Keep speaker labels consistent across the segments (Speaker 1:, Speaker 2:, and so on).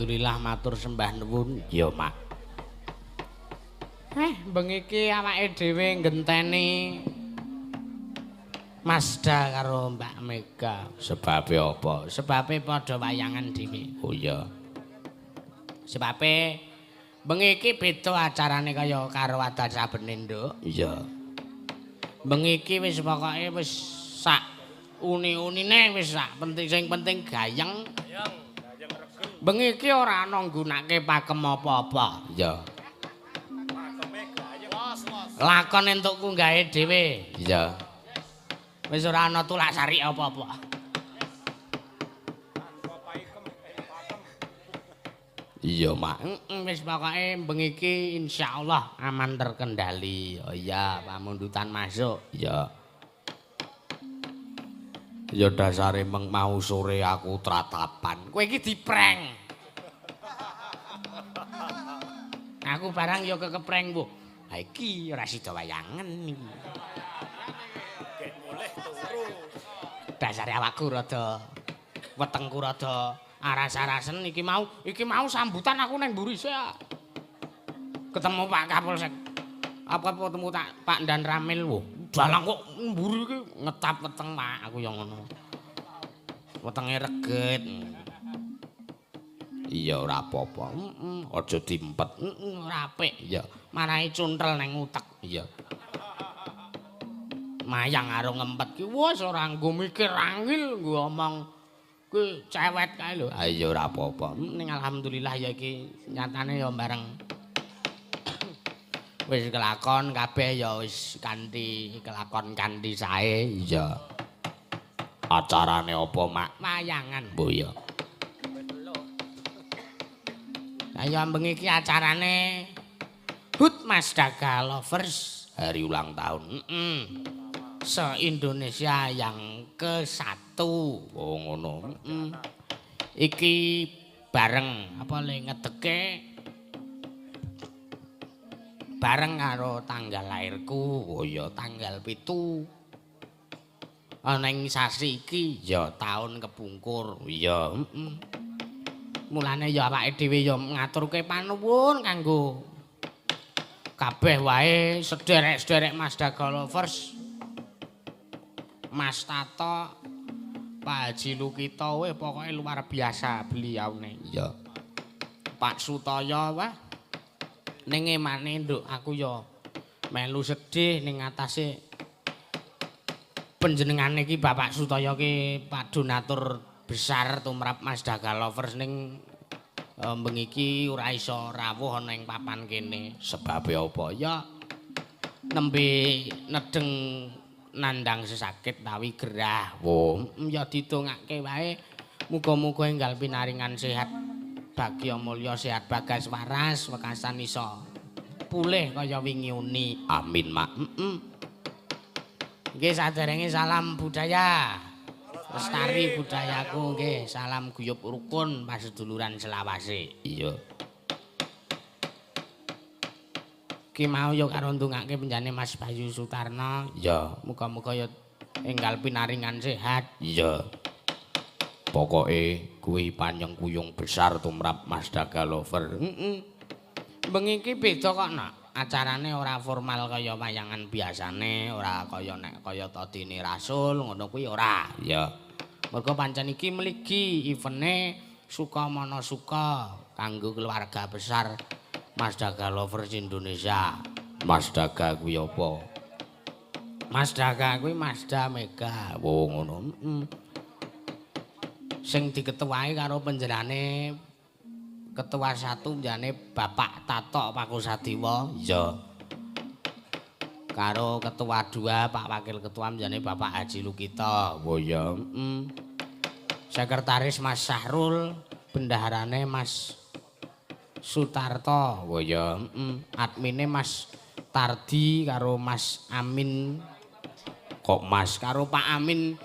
Speaker 1: alhamdulillah matur sembah nuwun. Ya, Mak. Bengi iki awake dhewe ngenteni Masda karo Mbak Mega. Sebabe apa? Sebabe padha wayangan dhewe. Oh iya. Sebabe bengi iki beda acarane kaya karo adat sabene, Nduk. Iya. Bengi iki wis pokoke wis sak uni-unine wis sak penting sing penting gayeng. Bengi iki ora ana nggunakake pakem apa-apa. Iya. Lakon entukku gawe dhewe. Iya. Wis ora ana tulak sari apa-apa. Iya, Mak. Wis pokoke bengi iki insyaallah aman terkendali. Oh iya, pamundutan masuk. Iya. Ya dasare mau sore aku tratapan. Kowe iki diprank. Aku barang ya kekeprank, Bu. Ha iki ora sida wayangan iki. Dasare awakku rada wetengku rada aras-arasen iki mau sambutan aku nang mburi sik. Ketemu Pak Kapolsek. Apa ketemu Pak Ndan Ramil wo. Dalang kok mburi iki ngetap weteng Pak aku ya ngono. Wetenge reget. Iya ora apa-apa. Aja diempet. Ora apik. Iya. Marahi cuntel nang utek. Iya. Mayang karo ngempet ki wis ora nggo mikir rangil nggo omong kuwi cewet kae lho. Ha iya ora apa-apa. Ning alhamdulillah ya iki nyatane ya bareng wis kelakon kabeh ya wis kelakon kanthi sae. Iya. Acarane apa, Mak? Wayangan. Oh iya. Ayo bengi iki acarane Hut Masdaga Lovers hari ulang tahun. Se-Indonesia yang ke-1. Oh ngono. Iki bareng apa le ngedeke bareng karo tanggal lairku. Oh ya tanggal 7. Ana ing sasi iki ya taun kepungkur. Iya, Mulane ya awake dhewe ya ngaturke panuwun kanggo kabeh wae sederek-sederek Masdaga Lovers. Mas Tato, Pak Haji Lukito, pokoknya luar biasa beliaune. Iya. Pak Sutoyo, wah. Ning emane nduk aku ya melu sedih ning atase panjenengane iki Bapak Sutoyo ki Pak donatur besar tumrap Masdaga Lovers ning bengi iki ora iso rawuh ana ing papan kene. Sebabe apa? Ya nembe nedeng nandang sesakit tawi gerah. Oh, ya didongake wae. Muga-muga enggal pinaringan sehat. Bagya mulya sehat bagas waras wekasan iso pulih kaya wingi uni. Amin, Mak. Nggih saderenge salam budaya. Lestari budayaku nggih, salam guyub rukun paseduluran selawase. Iya. Ki mau yo karo ndongake penjane Mas Bayu Sutarno. Iya, muga-muga ya enggal pinaringan sehat. Iya. Pokoke kuwi panyengkuyung besar tumrap Masdaga Lover. Bengi iki beda kok, Nak. Acarane ora formal kaya wayangan biasane, ora kaya nek kaya Tadine Rasul ngono kuwi ora. Iya. Mergo pancen iki mligi evene suka mana suka kanggo keluarga besar Masdaga Lovers Indonesia. Masdaga kuwi apa? Masdaga kuwi Masda Mega. Oh ngono. Sing diketuai karo penjenane ketua 1 jane Bapak Tato Pakusadewa. Iya. Karo ketua 2 Pak Wakil Ketua jane Bapak Haji Lukito. Oh iya. Sekretaris Mas Sahrul, bendaharane Mas Sutarto. Oh ya, admine Mas Tardi karo Mas Amin. Kok Mas karo Pak Amin,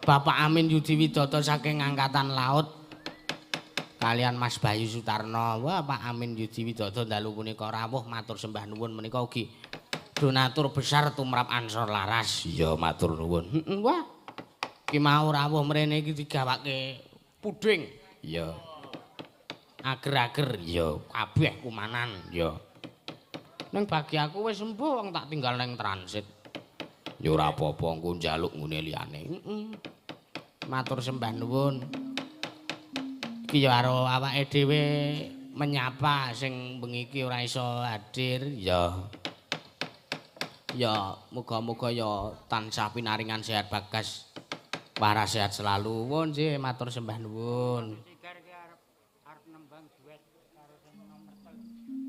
Speaker 1: Bapak Amin Yudi Widodo saking Angkatan Laut. Kalian Mas Bayu Sutarno. Wah, Pak Amin Yudi Widodo dalu punika rawuh matur sembah nuwun menika ugi donatur besar tumrap Ansor Laras. Iya, matur nuwun. Wah. Ki mau rawuh mrene iki digawake puding. Iya. ager-ager ya kabeh kumanan ya. Ning bagi aku wis sembuh wong tak tinggal ning transit. Ya ora apa-apa engko njaluk ngene liyane. Matur sembah nuwun. Iki ya karo awake dhewe menyapa sing bengi iki ora iso hadir ya. Ya muga-muga ya tansah pinaringan sehat bagas. Waras sehat selalu. Wun nggih matur sembah nuwun.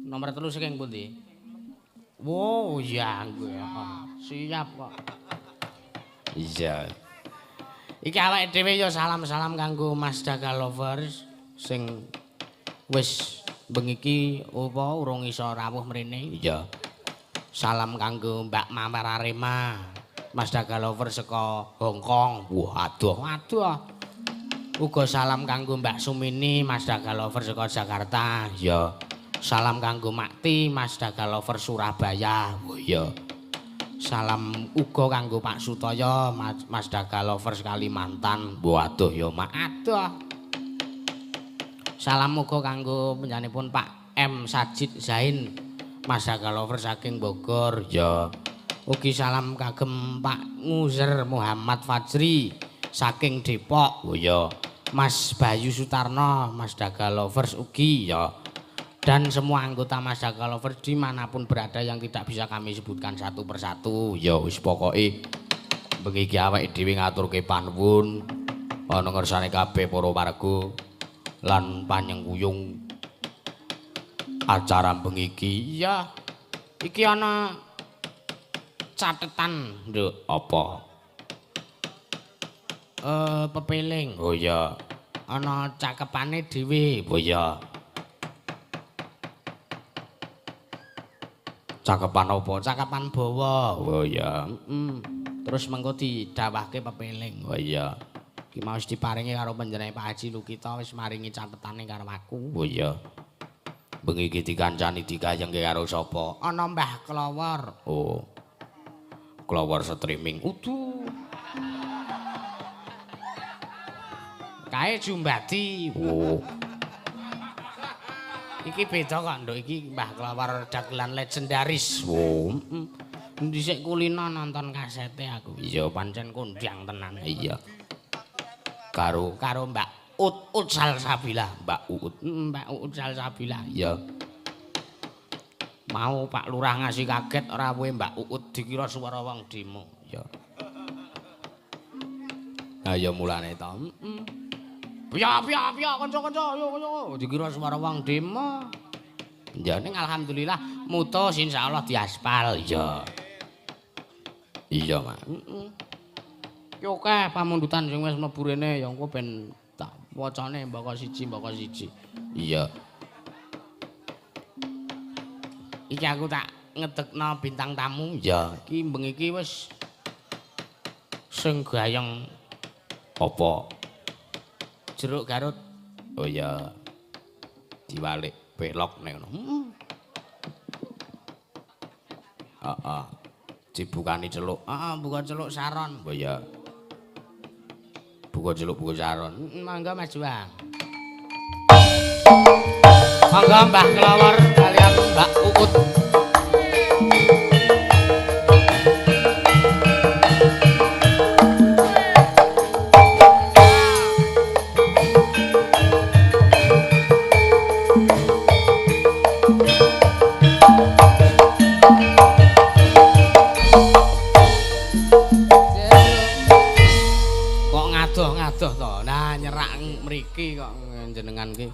Speaker 1: Nomor 3 saking pundi? Wow, ya gue siap kok. Iya. Iki awake dhewe ya salam-salam kanggo Mas Daga Lovers sing wis bengi iki apa urung iso rawuh mrene. Iya. Salam kanggo Mbak Mawar Arema. Mas Daga Lovers saka Hong Kong. Wah, aduh. Uga salam kanggo Mbak Sumini, Mas Daga Lovers saka Jakarta. Ya. Salam kanggo Makti, Mas Daga Lovers Surabaya. Oh iya. Salam uga kanggo Pak Sutoyo, Mas Daga Lovers Kalimantan. Waduh ya Mak aduh. Salam uga kanggo panjenenganipun Pak M Sajid Zain, Mas Daga Lovers saking Bogor. Ya. Ugi salam kagem Pak Nguzer Muhammad Fajri saking Depok. Oh iya. Mas Bayu Sutarno, Mas Daga Lovers ugi ya. Dan semua anggota Mas Daga Lovers dimanapun berada yang tidak bisa kami sebutkan satu persatu. Ya wis pokoke bengi iki awake dhewe ngaturke panuwun ana ngersane kabeh para warga lan panyengkuyung acara bengi iki. Ya iki ana catetan nduk apa? Pepeling. Oh ya. Ana cakepane dhewe. Oh ya. Cakepan apa? Cakepan bawa. Oh iya. Terus mengko didhawahke pepeling. Oh iya. Ki mau wis diparingi karo panjenengan Pak Haji Lukita wis maringi catetane karo aku. Oh iya. Bengi iki dikancani digayengke karo sapa? Ana Mbah Klowor. Oh. Klowor streaming. Udu. Kae Jumbati. Oh. Iki beda kok nduk iki Mbah Klawar dagelan legendaris. Oh. Dhisik kulino nonton kasete aku. Iya pancen kondang tenan. Iya. Karo Mbak Ut Salsabila, Mbak Ut Salsabila. Iya. Mau Pak Lurah ngasih kaget ora kowe Mbak Ut dikira swara wong demo. Iya. Ha ya mulane to. Piya kanca-kanca yo dikira suara wong demo. Ya ning alhamdulillah mutus insyaallah diaspal ya. Iya, Mak. Yo akeh pamundutan sing wis mlebu rene ya engko ben tak wacane mbaka siji. Iya. Iki aku tak ngedekno bintang tamu. Ya, iki bengi iki wis sing gayeng apa? Jeruk Garut. Oh ya. Diwalik pelok nek ngono. Heeh. Dibukani celuk. Heeh, buka celuk saron. Oh ya. Buka celuk saron. Mangga Mas Juang. Mangga Mbah Kelawar kalian Mbak Uut. Ngadoh to. Nah, nyerak mriki kok jenengan ki.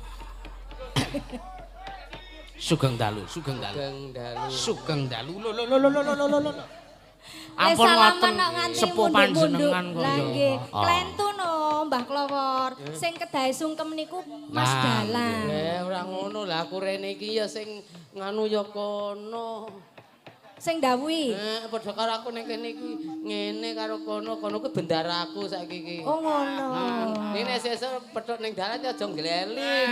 Speaker 1: Sugeng dalu. Lho. Ampun ngoten sepuh panjenengan kok ya.
Speaker 2: Nggih, klentu no Mbah Klowor. Sing kedahe sungkem niku Mas Dalang.
Speaker 3: Ora ngono lah aku rene iki ya sing nganu ya kono.
Speaker 2: Sing dawuhi.
Speaker 3: Padha karo aku ning kene iki ngene karo kono ku bendaraku saiki iki.
Speaker 2: Oh ngono.
Speaker 3: Ini sesuk pedhot ning dalan aja ngleling.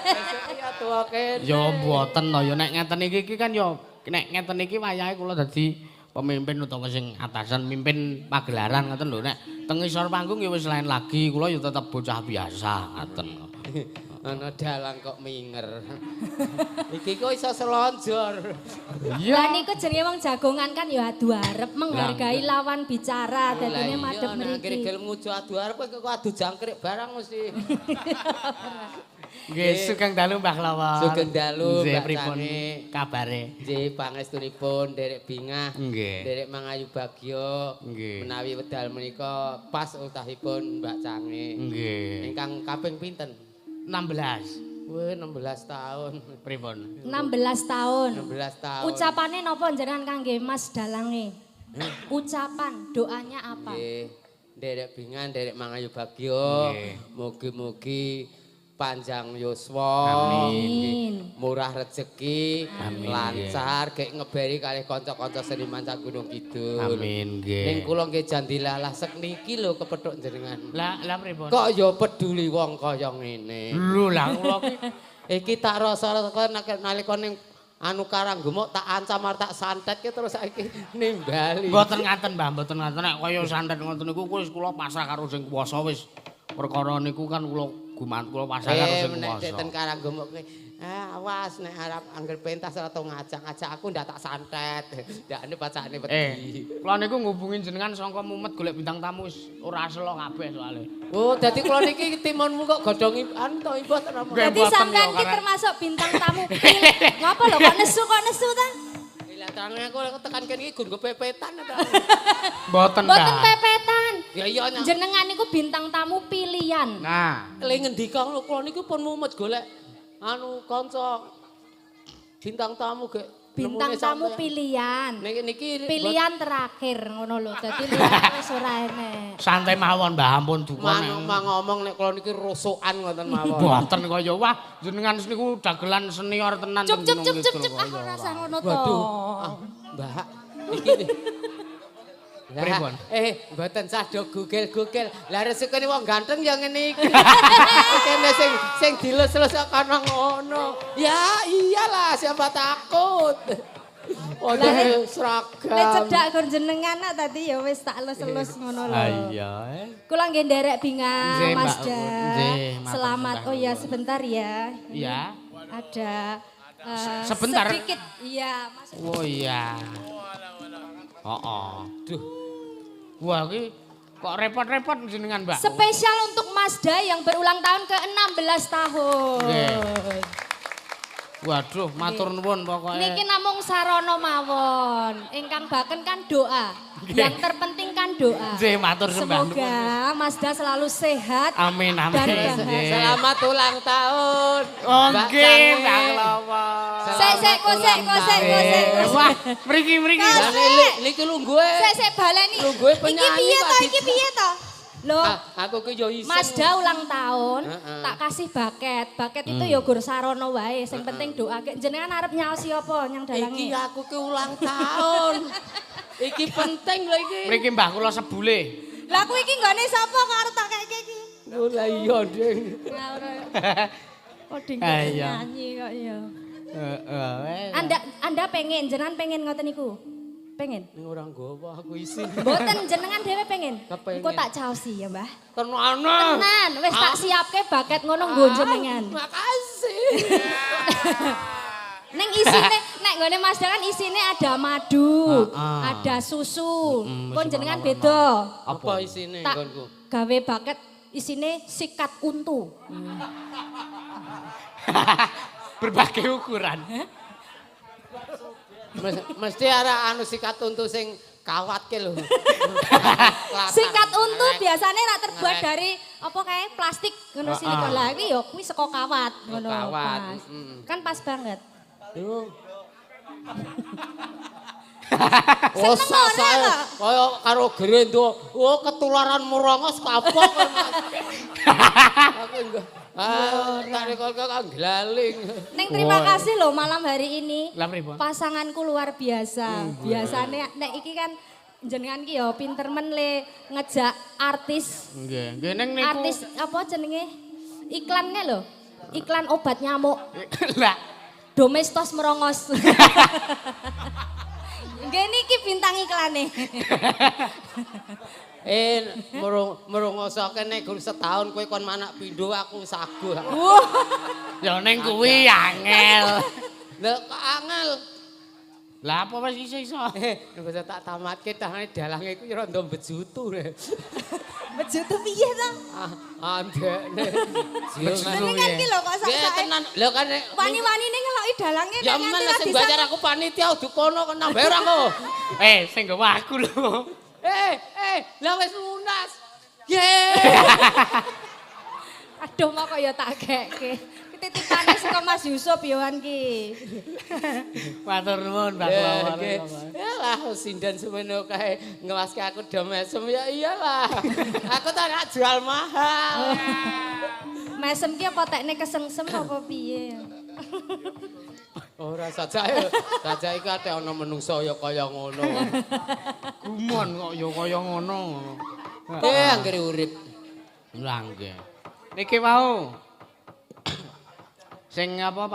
Speaker 3: Sesuk ya tuwa kene.
Speaker 1: Ya mboten to ya nek ngeten iki kan ya nek ngeten iki wayahe kula dadi pemimpin utawa sing atasan mimpin pagelaran ngoten lho nek teng isor panggung ya wis lain lagi kula ya tetep bocah biasa ngoten.
Speaker 3: Ana dalang kok minger. Iki kok iso selonjor.
Speaker 2: Lah niku jenenge wong jagongan kan ya adu arep menghargai lawan bicara dadine madhep
Speaker 3: Akhire
Speaker 2: mriki.
Speaker 3: gelem nguju adu arep kok adu jangkrik barang mesti.
Speaker 1: Nggih, sugeng dalu Mbah Lawon.
Speaker 3: Sugeng dalu,
Speaker 1: Nggih,
Speaker 3: Mbak
Speaker 1: pripun
Speaker 3: Cane.
Speaker 1: kabare?
Speaker 3: Nggih, pangestunipun Derek Bingah,
Speaker 1: Nggih.
Speaker 3: Derek Mangayu Bagyo,
Speaker 1: Nggih.
Speaker 3: menawi wedal menika pas ultahipun Mbak Cange.
Speaker 1: Nggih.
Speaker 3: Ingkang kaping pinten?
Speaker 1: 16.
Speaker 3: Wih, 16 tahun.
Speaker 1: Pripun?
Speaker 2: 16 tahun.
Speaker 3: 16 tahun.
Speaker 2: Ucapane napa jenengan kangge Mas Dalange? Ucapan, doanya apa?
Speaker 3: Nggih. Derek Bingah, Derek Mangayu Bagyo.
Speaker 1: Nggih.
Speaker 3: Mugi-mugi panjang yuswa,
Speaker 2: Amin.
Speaker 3: murah rezeki,
Speaker 1: Amin,
Speaker 3: lancar, kayak ngeberi kalih kanca-kanca seniman sak Gunung Kidul.
Speaker 1: Amin nggih.
Speaker 3: Ning kula nggih jan dilalah sek niki lho kepethuk jenengan.
Speaker 1: Lah pripun?
Speaker 3: Kok ya peduli wong kaya ngene.
Speaker 1: Lho lah kula ki
Speaker 3: Iki tak rasa-rasa nalika ning anu karang gemuk tak ancam arep tak santet ki terus saiki nimbali.
Speaker 1: mboten ngaten Mbah, mboten ngaten nek kaya santet ngoten niku wis kula pasrah karo sing kuwasa wis. Perkara niku kan kula gumanten kula pasrah karo sing
Speaker 3: nek
Speaker 1: kuwasa.
Speaker 3: ten karang gemuk ki awas nek arep angger pentas ora tau ngajak-ngajak aku ndak tak santet. Ndakne pacane wedi.
Speaker 1: Kula niku ngubungin jenengan saka Mumet golek bintang tamu wis ora selo kabeh soalé.
Speaker 3: Oh, dadi kula niki timonmu kok godhong anu to ibu ta napa?
Speaker 1: Nggih.
Speaker 2: Jadi
Speaker 1: Mboten
Speaker 2: sampean
Speaker 1: yo,
Speaker 2: ki
Speaker 1: karena-
Speaker 2: termasuk bintang tamu. Ngapa lho kok nesu ta?
Speaker 3: Lah tangan aku tekan kene iki gun kepepetan ta.
Speaker 1: Mboten
Speaker 2: Mboten
Speaker 1: Mbah.
Speaker 2: pepetan.
Speaker 3: Ya iya nyang.
Speaker 2: Jenengan niku bintang tamu pilihan.
Speaker 1: Nah,
Speaker 3: Le ngendika lho kula niku pun mumet golek anu kanca bintang tamu ge
Speaker 2: Bintang
Speaker 3: nemune
Speaker 2: tamu
Speaker 3: sampean.
Speaker 2: pilihan.
Speaker 3: Niki
Speaker 2: Pilihan terakhir ngono lho. Dadi lihat wis ora enek.
Speaker 1: santai mawon Mbah ampun dukun.
Speaker 3: ngomong nek kula niki rusukan ngoten mawon.
Speaker 1: Mboten kaya wah jenengan niku dagelan senior tenan
Speaker 2: Cup
Speaker 1: teng
Speaker 2: cup
Speaker 1: Gunung
Speaker 2: cup cup
Speaker 1: Kidul
Speaker 2: cup
Speaker 1: kaya,
Speaker 2: ah rasa
Speaker 1: wah.
Speaker 2: ngono to.
Speaker 3: Waduh. Mbak, iki Lah,
Speaker 1: Pripun?
Speaker 3: mboten sado gugel-gugel. Lah resukane wong ganteng ya ngene iki. Kene sing dilus-lus kana ngono. Ya iyalah, siapa takut. Oh, seragam.
Speaker 2: Lek cedak gur jenengan nak tadi ya wis tak elus-elus ngono lho.
Speaker 1: Ah iya.
Speaker 2: Kula nggih nderek Binga,
Speaker 1: Nggih,
Speaker 2: Mas
Speaker 1: Mbak.
Speaker 2: Da.
Speaker 1: Nggih, matur
Speaker 2: Selamat.
Speaker 1: sembah
Speaker 2: Oh ya
Speaker 1: nuwun.
Speaker 2: sebentar ya.
Speaker 1: Iya.
Speaker 2: Ada
Speaker 1: Sebentar.
Speaker 2: sedikit. Iya, Mas.
Speaker 1: Oh iya. Duh. Wah, iki kok repot-repot jenengan, Mbak.
Speaker 2: Spesial untuk Mas Da yang berulang tahun ke-16 tahun.
Speaker 1: Nggih. Waduh, matur nuwun pokoke.
Speaker 2: Niki namung sarana mawon. Ingkang baken kan doa. Yang terpenting kan doa.
Speaker 1: Nggih, matur sembah nuwun.
Speaker 2: Semoga Mas Da selalu sehat.
Speaker 1: Amin amin.
Speaker 2: Dan
Speaker 1: Nggih.
Speaker 2: bahagia.
Speaker 3: Selamat ulang tahun.
Speaker 1: Oh,
Speaker 3: Mbak
Speaker 1: nggih,
Speaker 3: Cange.
Speaker 1: Mbak Kelawon.
Speaker 2: Sek kosek.
Speaker 1: Wah, mriki.
Speaker 2: Kas-
Speaker 3: Niki lungguhe.
Speaker 2: Sek baleni.
Speaker 3: Lungguhe
Speaker 2: Iki
Speaker 3: penyanyi
Speaker 2: piye to?
Speaker 3: tadi.
Speaker 2: Iki piye to? Loh,
Speaker 3: Aku ki yo isin.
Speaker 2: Mas Da ulang tahun,
Speaker 3: Heeh.
Speaker 2: tak kasih baket. Baket itu ya gur sarana wae, sing penting doa. Jenengan arep nyaosi apa nyang
Speaker 3: Iki
Speaker 2: dalange?
Speaker 3: aku ki ulang tahun. Iki penting lho iki.
Speaker 1: Mriki Mbah kula sebule.
Speaker 2: Lah kuwi iki nggone sapa kok arep tak keke iki?
Speaker 3: Oh lah iya, Ding.
Speaker 2: Oh ding
Speaker 1: Ah, iya.
Speaker 2: nyanyi kok ya.
Speaker 1: Heeh.
Speaker 2: Anda pengen, jenengan pengen ngoten niku? Pengen?
Speaker 3: Ning ora nggawa aku isin.
Speaker 2: Mboten jenengan dhewe pengen?
Speaker 3: Kepengen.
Speaker 2: Engko tak caosi ya, Mbah.
Speaker 3: Tenanan.
Speaker 2: Tenan, wis tak siapke baket ngono nggo jenengan.
Speaker 3: Makasih.
Speaker 2: Neng isine nek nggone Mas Da kan isine ada madu,
Speaker 1: Heeh.
Speaker 2: ada susu.
Speaker 1: Mm-mm,
Speaker 2: Kon
Speaker 1: wis
Speaker 2: jenengan
Speaker 1: ono-ono.
Speaker 2: beda.
Speaker 3: Apa isine
Speaker 2: Tak
Speaker 3: nggonku?
Speaker 2: gawe baket isine sikat untu.
Speaker 1: Berbagai ukuran.
Speaker 3: Mesti ada anu sikat untuk sing kawat ke lho.
Speaker 2: Sikat untu biasanya rak terbuat dari apa kayak plastik ngono silikon. Lah iki ya kuwi saka kawat ngono.
Speaker 3: Kawat,
Speaker 2: Pas.
Speaker 3: mm.
Speaker 2: Kan pas banget.
Speaker 3: Oh,
Speaker 2: Seneng
Speaker 3: saya
Speaker 2: ora,
Speaker 3: kaya karo gerendo. Oh, ketularan murongos kapok. Aku enggak. Tak rekol kan glaling.
Speaker 2: Neng terima kasih loh malam hari ini.
Speaker 1: Lah pripun?
Speaker 2: Pasanganku luar biasa. Biasanya nek iki kan jenengan ki ya pinter men le ngejak artis.
Speaker 1: Nggih, nggih ning niku.
Speaker 2: Artis apa jenenge? Iklannya loh. Iklan obat nyamuk.
Speaker 1: Lah,
Speaker 2: Domestos merongos. Nggih niki bintang iklane.
Speaker 3: merungoso kene gur setahun kowe kon manak pindho aku wis aguh.
Speaker 1: Ya ning kuwi angel.
Speaker 3: Lho kok angel.
Speaker 1: Lah apa wis iso-iso?
Speaker 3: Nek tak tamatke tangane dalange iku rada bejutu.
Speaker 2: Bejutu piye to?
Speaker 3: Andekne.
Speaker 2: Jenengan ki lho kok sak
Speaker 3: tenan. Lho kan
Speaker 2: wani-wanine ngeloki dalange
Speaker 3: ya men sing bayar aku panitia udu kono kok nambah ora kok.
Speaker 1: Sing gawa aku lho.
Speaker 3: Lah wis lunas. Ye.
Speaker 2: Aduh mok kok ya tak gekke. Titipane saka Mas Yusuf Yohan ki.
Speaker 1: Matur nuwun Mbak Lawar.
Speaker 3: Yalah sindan semene kae ngewaske aku do mesem ya iyalah. Aku tak gak jual mahal.
Speaker 2: Mesem ki apa tekne kesengsem apa piye?
Speaker 3: Ora sajae. Sajae iki ate ana menungso ya kaya ngono.
Speaker 1: Gumon kok ya kaya ngono.
Speaker 3: Anggere urip.
Speaker 1: Lah nggih. Niki wau sing apa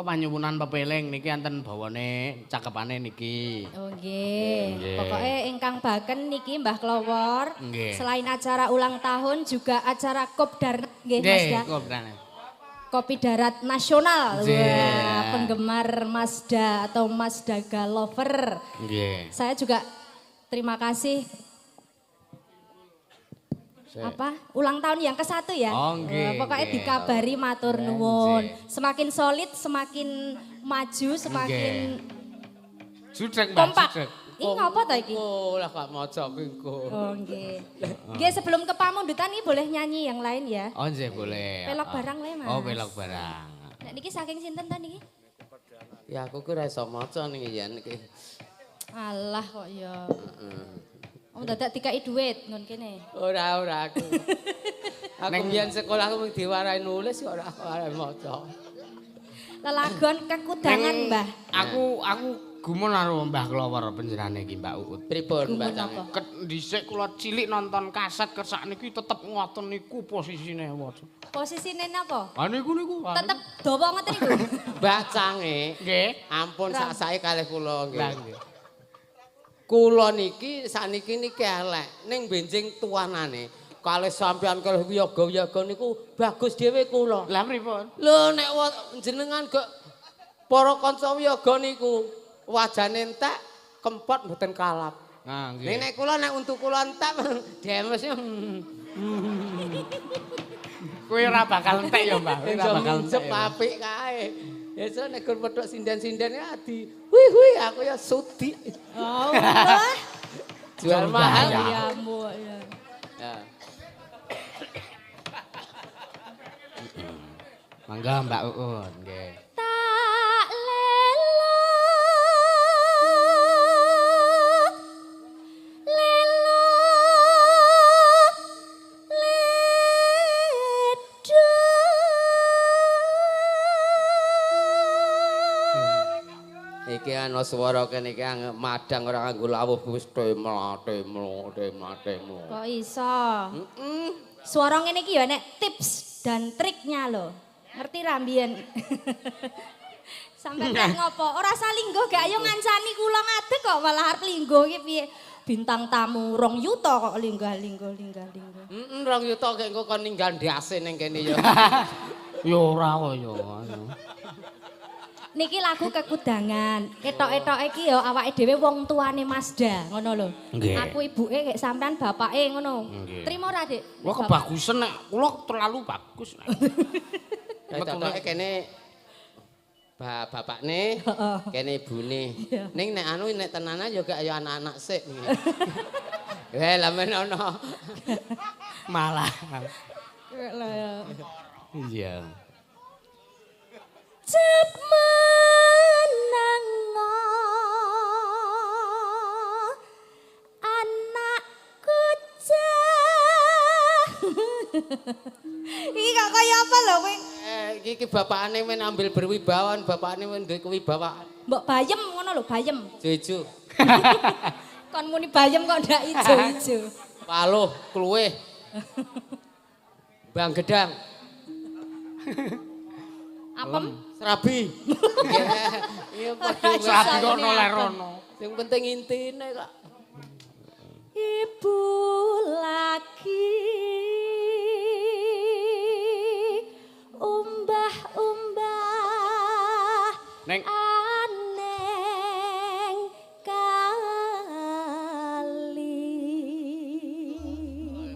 Speaker 1: panyuwunan pepeling niki enten bawane cakepane niki.
Speaker 2: Oh nggih. Pokoke ingkang baken niki Mbah Klowor.
Speaker 1: Nggih.
Speaker 2: Selain acara ulang tahun juga acara Kopdar nggih Mas ya. Kopi Darat Nasional. Wah, penggemar Mazda atau Mazda Lover.
Speaker 1: Nggih.
Speaker 2: Saya juga terima kasih ulang tahun yang ke-1 ya.
Speaker 1: Oh, nggih.
Speaker 2: Pokoknya dikabari matur nuwun. Semakin solid, semakin maju, semakin
Speaker 1: Judrek Mbak,
Speaker 2: kompak.
Speaker 1: judrek.
Speaker 2: Ini ngapa ta iki?
Speaker 3: Oh, lah gak maca engko.
Speaker 2: Oh nggih. Nggih sebelum ke pamundutan ini boleh nyanyi yang lain ya.
Speaker 1: Oh nggih boleh.
Speaker 2: Pelok barang le Mas.
Speaker 1: Oh pelok barang.
Speaker 2: Nek niki saking sinten ta niki?
Speaker 3: Ya aku ku ora iso maca niki ya niki.
Speaker 2: Alah kok ya. Om dadak dikai duit ngon kene.
Speaker 3: Ora aku. Aku mbiyen sekolah aku diwarai nulis ora maca.
Speaker 2: Lelagon kekudangan Mbah.
Speaker 1: Aku gumun karo Mbah Klowor panjenengane iki Mbak Uut.
Speaker 3: Pripun Mbak
Speaker 2: Gumun apa?
Speaker 3: Cang?
Speaker 1: Dhisik kula cilik nonton kaset kesak niki tetep ngoten niku posisine.
Speaker 2: Posisine napa?
Speaker 1: Ha niku.
Speaker 2: Tetep dawa ngoten niku.
Speaker 3: Mbak Cange.
Speaker 1: Nggih.
Speaker 3: Ampun sak-sae kalih kula
Speaker 1: Lah
Speaker 3: nggih.
Speaker 1: nggih.
Speaker 3: Kula niki sakniki niki elek ning benjing tuanane. Kalih sampean kalih wiyaga-wiyaga niku bagus dhewe kula.
Speaker 1: Lah pripun?
Speaker 3: Lho nek jenengan kok para kanca wiyaga niku wajane entek kempot mboten kalap.
Speaker 1: Nah nggih.
Speaker 3: Nek kula nek untuk kula entek demes.
Speaker 1: Kowe ora bakal entek ya, Mbak. Ora bakal entek.
Speaker 3: Apik kae. Esuk nek gur petuk sindan-sindan ya di hui aku ya sudi.
Speaker 2: Oh, wah.
Speaker 3: Jual mahal.
Speaker 2: Ya mbok ya.
Speaker 3: Ya.
Speaker 1: Mangga Mbak Uun, nggih.
Speaker 2: Tak lelo
Speaker 3: Iki ana swara kene iki madang ora nganggo lawuh wis temlo.
Speaker 2: Kok iso? Suara ngene iki ya nek tips dan triknya lho. Ngerti ra mbiyen? Sampai nek ngopo? Ora salinggo gak ayo ngancani kula ngadeg kok malah arep linggo iki piye? Bintang tamu 2 yuta kok linggah-linggo.
Speaker 3: 2 yuta kek engko kon ninggal ndase ning kene ya.
Speaker 1: Ya ora kok ya.
Speaker 2: Niki lagu kekudangan. Ketok-etok iki ya awake dhewe wong tuane Mazda, ngono lho. Aku ibuke kayak sampean bapake ngono. Trimo ora, Dik?
Speaker 1: Wah kebagusan nek kula terlalu bagus nek.
Speaker 3: Ketoke kene bapakne, kene ibune. Ning nek anu nek tenanan ya gak ya anak-anak sik. Lah men ono.
Speaker 1: Malah.
Speaker 2: Lah
Speaker 1: Iya.
Speaker 2: Cep menang anakku Iki gak kaya apa lho kowe?
Speaker 3: Iki bapakane men ambil berwibawan, bapakane men duwe kewibawaan.
Speaker 2: Mbok bayem ngono lho, bayem.
Speaker 3: Ijo.
Speaker 2: Kon muni bayem kok ndak ijo-ijo.
Speaker 3: Paluh, kluwih. Bang gedang.
Speaker 2: Apem?
Speaker 3: Serabi. Iya padha
Speaker 1: Serabi kok ono ler ono.
Speaker 3: Sing penting intine kok.
Speaker 2: ibu lagi umbah-umbah
Speaker 1: Neng
Speaker 2: aneng kali.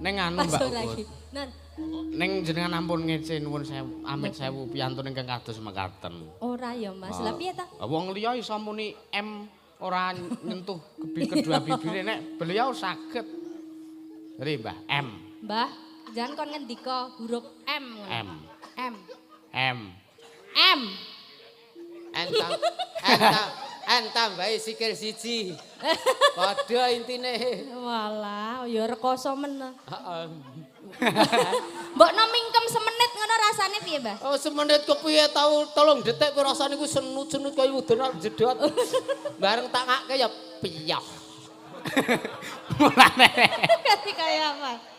Speaker 1: Neng anu Mbak Ukut. Neng jenengan ampun ngece nuwun sewu, amit sewu piyantun ingkang kados mekaten.
Speaker 2: Ora ya Mas, lha piye ta?
Speaker 1: Wong liya iso muni M ora nyentuh kedua bibire nek beliau saged. Ri Mbah M.
Speaker 2: Mbah, jangan kon ngendika huruf M.
Speaker 1: M.
Speaker 2: M.
Speaker 1: M.
Speaker 2: M.
Speaker 3: Entang bae sikil siji. Padha intine.
Speaker 2: Walah, ya rekoso men.
Speaker 3: Heeh.
Speaker 2: Mbokno mingkem semenit ngono rasane piye, Mbah?
Speaker 3: Oh, semenit kepiye tau 3 detik kuwi rasane ku senut-senut kaya udun arep jedot. Bareng tak ngake ya piyoh.
Speaker 1: Mulane.
Speaker 2: Kaya apa?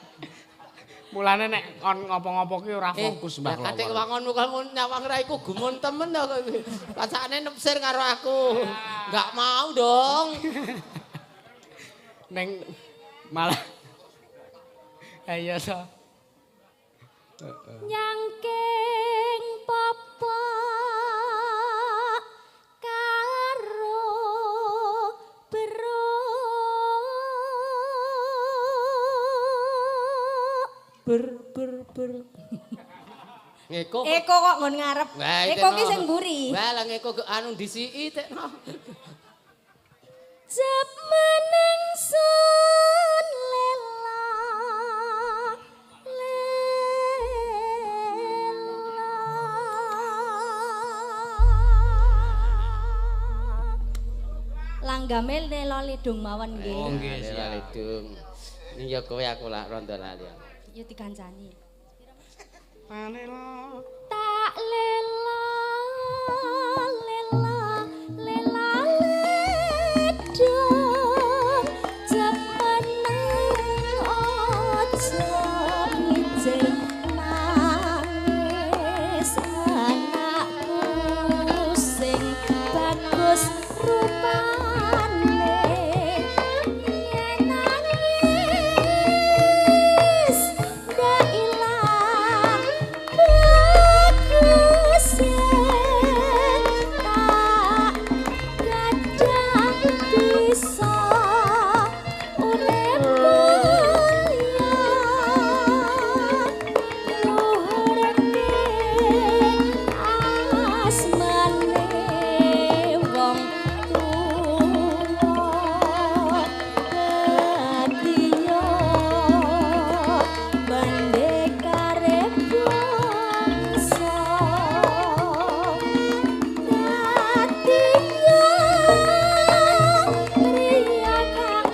Speaker 1: Mulane nek kon ngopo-ngopo ki ora fokus Mbah kula.
Speaker 3: Katik wangonmu kamu nyawang ra iku gumun temen to kowe. Pasane nepsir karo aku. Enggak mau dong.
Speaker 1: Neng malah ayo so.
Speaker 2: Nyangking papa karo bro
Speaker 3: ber. Ngeko.
Speaker 2: Eko kok ngon ngarep. Eko ki sing mburi.
Speaker 3: Wah, lah ngeko anu disiki tekno.
Speaker 2: Jep meneng sun lela Langgamel nelo lidung mawon nggih.
Speaker 3: Oh nggih, lidung. Ini ya kowe aku lak rondo lali.
Speaker 2: Ya dikancani.
Speaker 1: Panela.
Speaker 2: Tak lela ledung jep meneng ojo mijil nangis anakku sing bagus rupane yen nangis ndak ilang bagusnya tak kadang bisa urip mulia luhurke asmane wong tuwa kadiyo bande karep bangsa kadiyo kriya kang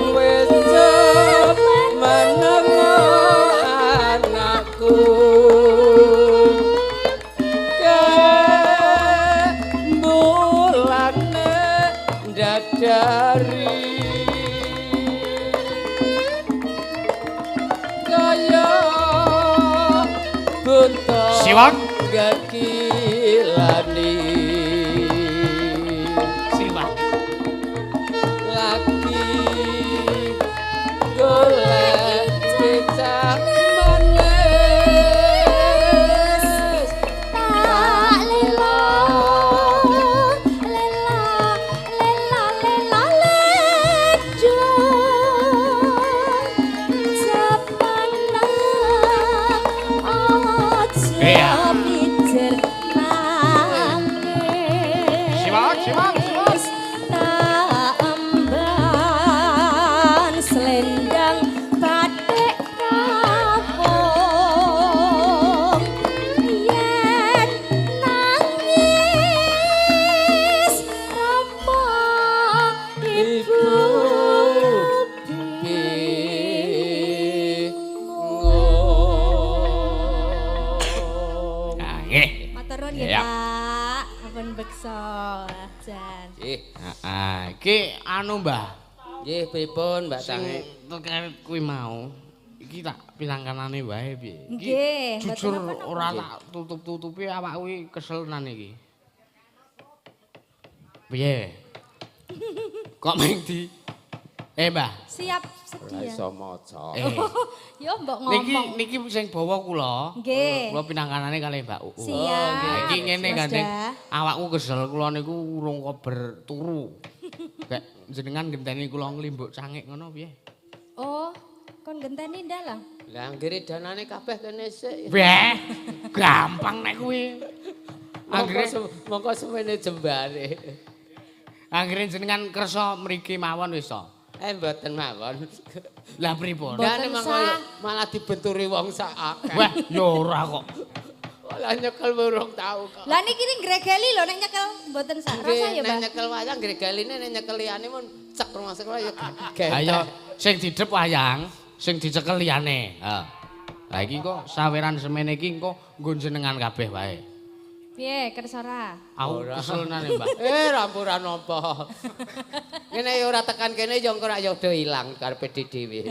Speaker 3: Wis meneng anakku. Bulane dadari kaya buta
Speaker 1: Siwak.
Speaker 3: gakilani
Speaker 1: Siwak.
Speaker 3: lagi golek cecak manis
Speaker 2: tak lela ledung jep meneng
Speaker 1: Iya.
Speaker 2: ojo mijil nangis
Speaker 1: Siwak.
Speaker 2: tak emban selendang batik kapung yen nangis rama ibu
Speaker 1: Nah, nggih.
Speaker 2: matur nuwun nggih
Speaker 1: Ya.
Speaker 2: Pak ampun beksa jan
Speaker 1: Iki anu Mbah.
Speaker 3: Nggih pripun Mbak
Speaker 1: Sing
Speaker 3: Tangi?
Speaker 1: terkait kuwi mau. iki tak pinangkanane wae piye.
Speaker 2: Nggih,
Speaker 1: Jujur
Speaker 2: mboten napa-napa.
Speaker 1: ora tak tutup-tutupi awak kuwi keselnan iki. Piye? Kok meng di Mbah.
Speaker 2: Siap
Speaker 3: Ora
Speaker 2: sedia.
Speaker 3: iso maca.
Speaker 2: Yo mbok ngomong.
Speaker 1: Niki sing bawa kula.
Speaker 2: Nggih.
Speaker 1: Kula pinangkanane kalih Mbak Uu.
Speaker 2: Siap.
Speaker 1: Iki ngene
Speaker 2: Mas
Speaker 1: Gandeng.
Speaker 2: Dah.
Speaker 1: Awakku kesel kula niku urung kober turu. Kayak jenengan genteni kula nglimbuk cangik ngono piye?
Speaker 2: Oh, kon genteni ndalang.
Speaker 3: Lah anggere danane kabeh kene sik.
Speaker 1: Beh, gampang nek kuwi. Anggere
Speaker 3: Mongko semene jembare.
Speaker 1: anggere jenengan kersa mriki mawon wis to.
Speaker 3: Mboten mawon.
Speaker 1: Lah pripun?
Speaker 3: Lah
Speaker 2: Mboten
Speaker 3: memang
Speaker 2: sah.
Speaker 3: malah dibenturi wong sak akeh.
Speaker 1: Wah, ya ora kok.
Speaker 3: Lah nyekel burung tau kok.
Speaker 2: Lah niki gregeli lho nek nyekel mboten sak rasa ya,
Speaker 3: Nek
Speaker 2: Mbak.
Speaker 3: nyekel wayang gregaline nek nyekel liyane mun cek rumah sekolah ya genteng.
Speaker 1: Ayo sing didep wayang, sing dicekel liyane. Ha. Lah iki kok saweran semene iki kok nggo jenengan kabeh wae.
Speaker 2: Piye kersa ora?
Speaker 1: Aku keselnane, Mbak.
Speaker 3: Rampuran apa? Ngene ya ora tekan kene ya engko rak ya do ilang karepe dhewe.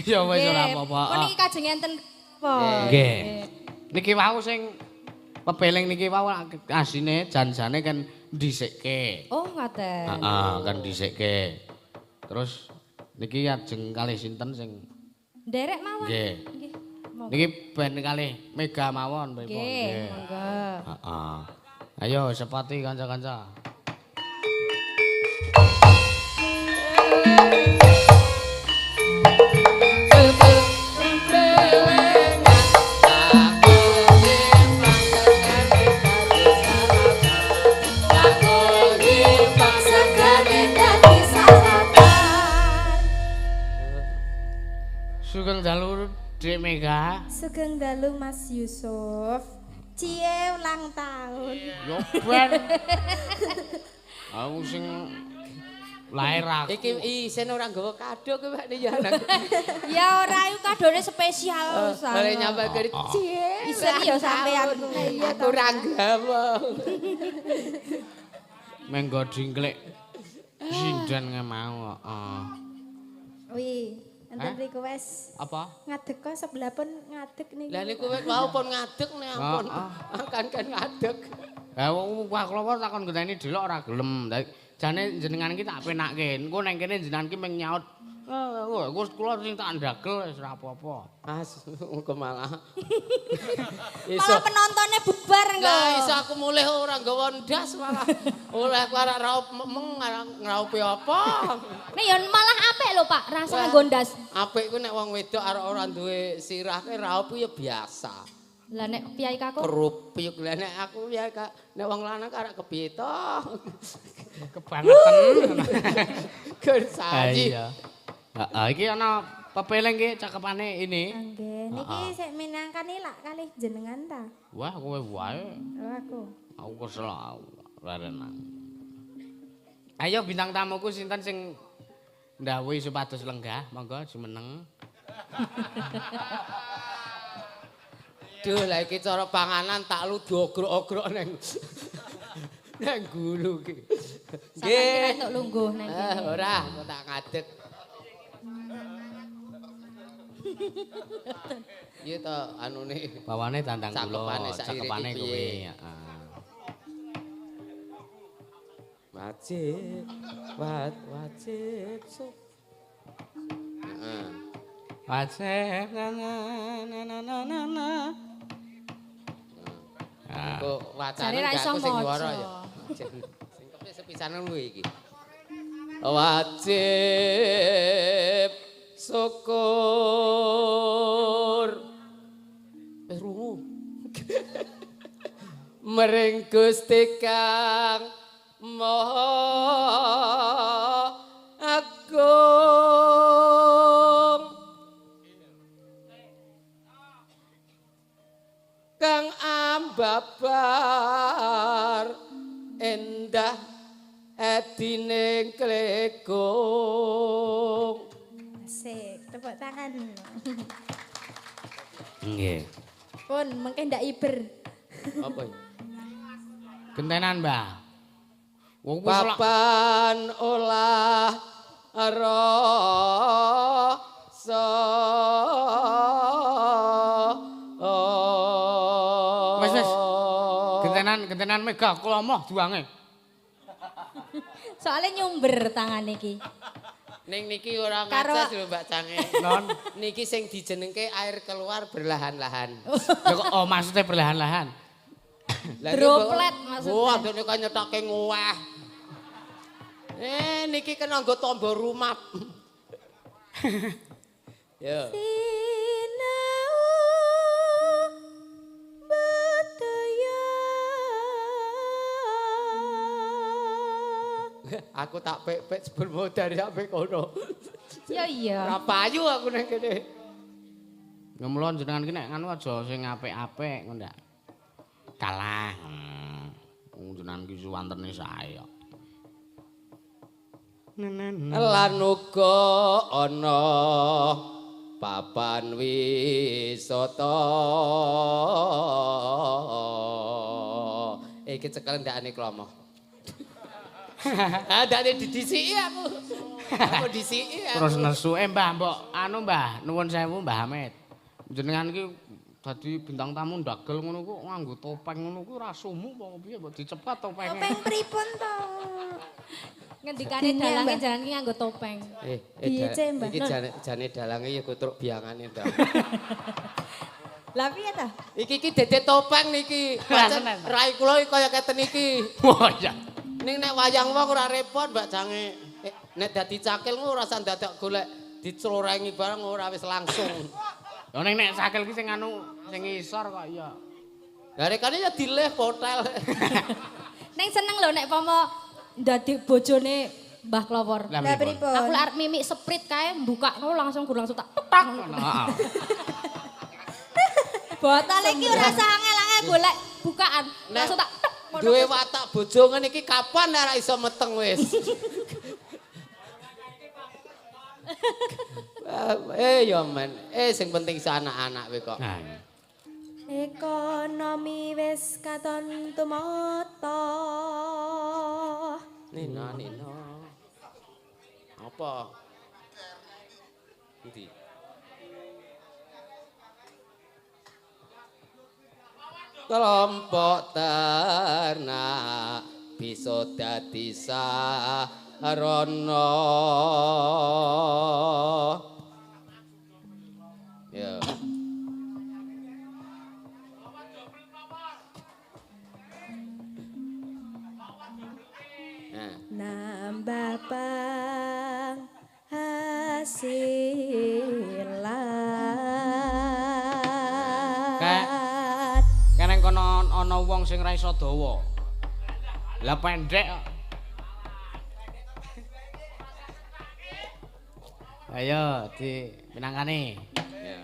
Speaker 1: Ya wis ora apa-apa.
Speaker 2: Kok niki kajeng enten apa?
Speaker 1: Nggih. Niki wau sing pepeling niki wau asine janjane kan dhisikke.
Speaker 2: Oh, ngaten.
Speaker 1: Heeh, kan dhisikke. Terus niki ajeng kalih sinten sing
Speaker 2: Nderek mawon.
Speaker 1: nggih.
Speaker 2: Nggih. Monggo.
Speaker 1: Niki ben kalih Mega mawon pripun?
Speaker 2: Nggih, monggo.
Speaker 1: Heeh. Ayo sepati kanca-kanca. Sugeng dalu Dek Mega.
Speaker 4: Sugeng dalu Mas Yusuf. Cie ulang tahun.
Speaker 1: Yo ben. Aku sing lahir aku.
Speaker 3: Iki isen ora nggawa kado kowe Pak ya anak.
Speaker 2: Ya ora iku kadone spesial
Speaker 3: Oh, boleh nyampe ke cie.
Speaker 2: Isen ya sampean.
Speaker 3: Aku ora nggawa.
Speaker 1: Menggo dingklek sindan nge mau. Heeh.
Speaker 4: Wih, enten
Speaker 1: Hah?
Speaker 4: request.
Speaker 1: Apa?
Speaker 4: Ngadeg kok sebelah pun ngadeg nih.
Speaker 3: Lah niku wis wau pun ngadeg nih ampun. Kan ngadeg.
Speaker 1: Lah wah kula takon ngenteni delok ora gelem. Jane jenengan iki tak penakke. Engko nang kene jenengan iki meng nyaut. Wis kula sing tak ndagel wis ora apa-apa.
Speaker 3: As engko malah.
Speaker 2: Malah penontonnya bubar engko.
Speaker 3: Lah iso aku mulih ora nggawa ndas malah. Oleh aku arek raup meng ngraupi apa?
Speaker 2: Nek ya malah apik lho Pak, rasa gondas.
Speaker 3: Apik ku nek wong wedok arek ora duwe sirah ke raup ya biasa.
Speaker 2: Lah nek piyai kakuk
Speaker 3: Kerupuk lah nek aku ya nek wong lanang arek kepiye to?
Speaker 1: Kebangetan.
Speaker 3: Gur saji.
Speaker 1: Iya. Heeh, iki ana pepeleng iki cakepane ini.
Speaker 4: Nggih, niki sik minangkani lak kalih jenengan ta.
Speaker 1: Wah, kowe wae.
Speaker 4: Oh aku.
Speaker 1: Aku kesel larenan. Ayo bintang tamuku sinten sing ndhawuhi supados lenggah, monggo jumeneng.
Speaker 3: Duh, lah iki cara panganan tak lu diogrok-ogrok neng neng gulu ki.
Speaker 2: sampean kira entuk lungguh nang kene.
Speaker 3: Ora, kok tak ngadeg. Iya to anune.
Speaker 1: Bawane tandang
Speaker 3: Cakepane
Speaker 1: kula,
Speaker 3: sak
Speaker 1: cakepane
Speaker 3: irit
Speaker 1: kowe,
Speaker 3: piye.
Speaker 1: heeh.
Speaker 3: Wajib, wajib sok. Heeh.
Speaker 1: Wajib na na na na na na.
Speaker 3: Kok wacane
Speaker 2: Jare ra
Speaker 3: gak
Speaker 2: iso
Speaker 3: aku sing
Speaker 2: maca.
Speaker 3: juara ya. Sing kepe sepisanan kuwi iki. Wajib syukur. Rungu. Mring Gusti Kang Maha Agung. Kang ambabar endah edine klekung.
Speaker 4: Asik, tepuk tangan.
Speaker 1: Nggih.
Speaker 4: Pun mengke ndak iber.
Speaker 3: Apa ini?
Speaker 1: Gentenan, Mbah. Wong kuwi selak
Speaker 3: Papan olah roh paksa
Speaker 1: Wis. Gentenan mega kula moh duange.
Speaker 2: Soalnya nyumber tangan iki.
Speaker 3: Ning niki ora
Speaker 2: Karo-
Speaker 3: ngacas lho Mbak Cange.
Speaker 1: Non.
Speaker 3: Niki sing dijenengke air keluar berlahan-lahan.
Speaker 1: Lho kok oh maksudnya perlahan-lahan.
Speaker 3: Lah iki
Speaker 2: Droplet maksudnya.
Speaker 3: Oh, adone kok nyetoke nguwah. Niki kena nggo tamba rumah. Yo.
Speaker 4: Sinau Bataya.
Speaker 3: Aku tak pek-pek sebel modari sampe kono.
Speaker 2: Ya iya.
Speaker 3: Ora payu aku nang kene.
Speaker 1: Ya mula jenengan ki nek anu aja sing apik-apik ngono ndak. Kalah. Wong jenengan ki suwantene sae kok.
Speaker 3: Lan uga ana papan wisata. Iki cekel ndakane klomo. Ndakane didisiki aku. Aku disiki aku.
Speaker 1: Terus nesuke Mbah, mbok anu Mbah, nuwun sewu Mbah Hamid. Jenengan ki dadi bintang tamu ndagel ngono ku nganggo topeng ngono ku ora sumu apa piye mbok dicepat topenge.
Speaker 4: Topeng pripun to?
Speaker 2: Ngendikane
Speaker 4: Dene,
Speaker 2: dalange
Speaker 4: Mbah.
Speaker 2: jalan ki nganggo topeng.
Speaker 4: Piye, Cek, Mbah?
Speaker 3: Iki jane dalange ya kutruk biangane ndak.
Speaker 4: Lah piye ta?
Speaker 3: Iki dede topeng niki. Pancen
Speaker 1: Tenan.
Speaker 3: rai kula iki kaya keten iki.
Speaker 1: Wah ya.
Speaker 3: Ning nek wayang wong ora repot Mbak Cange. Nek dadi cakil ku ora usah dadak golek diclorengi barang ora wis langsung.
Speaker 1: Yo ning nek sakel ki sing anu sing ngisor kok iya.
Speaker 3: Lah rekane ya dileh potel.
Speaker 2: Neng seneng lho nek pomo dadi bojone Mbah Klowor.
Speaker 1: Lah
Speaker 4: Lah
Speaker 1: pripun?
Speaker 4: pripun?
Speaker 2: Aku lek arep mimik sprite kae buka ngono langsung langsung tak petak.
Speaker 1: Heeh.
Speaker 2: Botol iki ora usah angel-angel golek bukaan. Langsung tak tek.
Speaker 3: Duwe watak bojo ngene iki kapan ora iso meteng wis. Ya men, sing penting si anak-anak we kok.
Speaker 1: Nah, iya.
Speaker 4: Ekonomi wis katon tumata.
Speaker 3: Nina. Apa? Endi? Kelompok ternak bisa dadi sarana. Ya. Nah.
Speaker 4: Nambah penghasilan.
Speaker 1: Keneng kono ana wong sing ra iso dawa. Lah pendek kok. Ayo di pinangkane.
Speaker 3: Ya.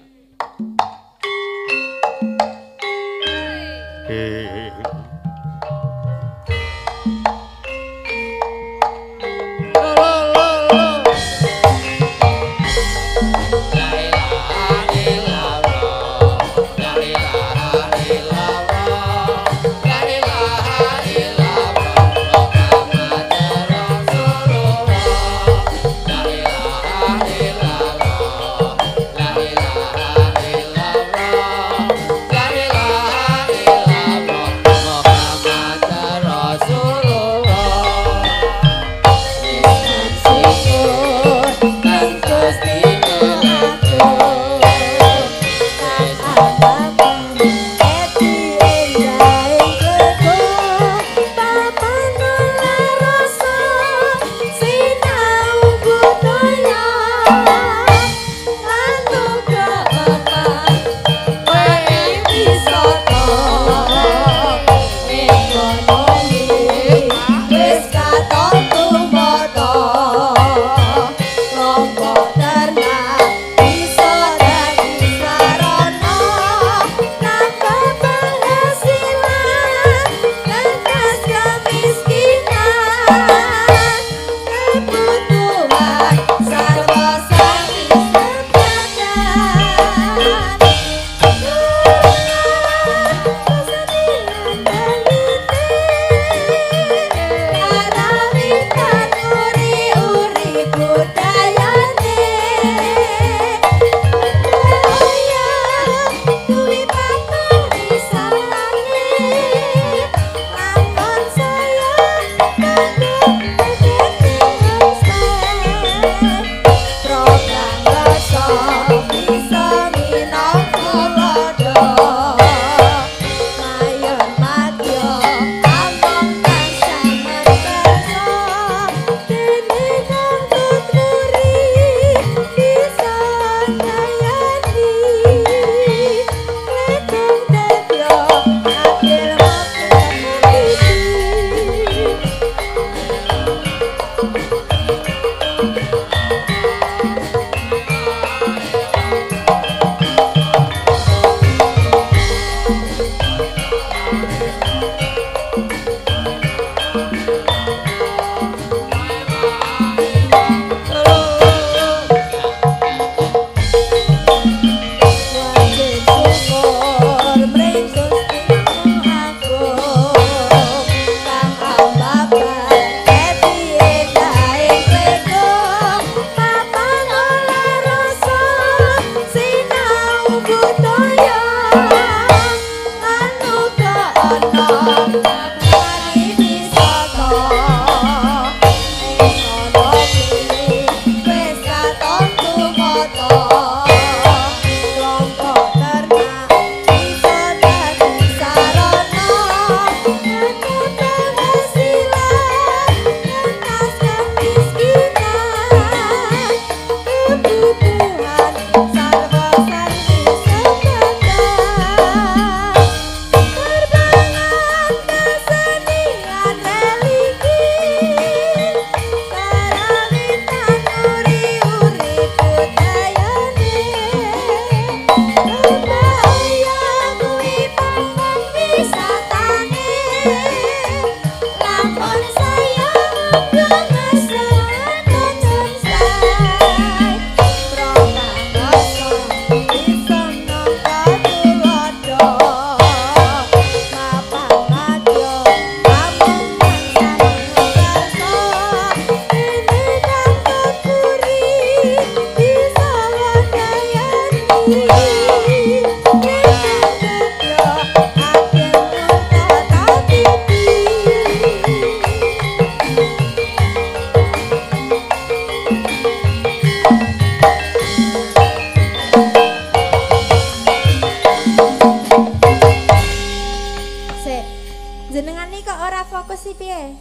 Speaker 4: Jenengan nih kok ora fokus sih piye?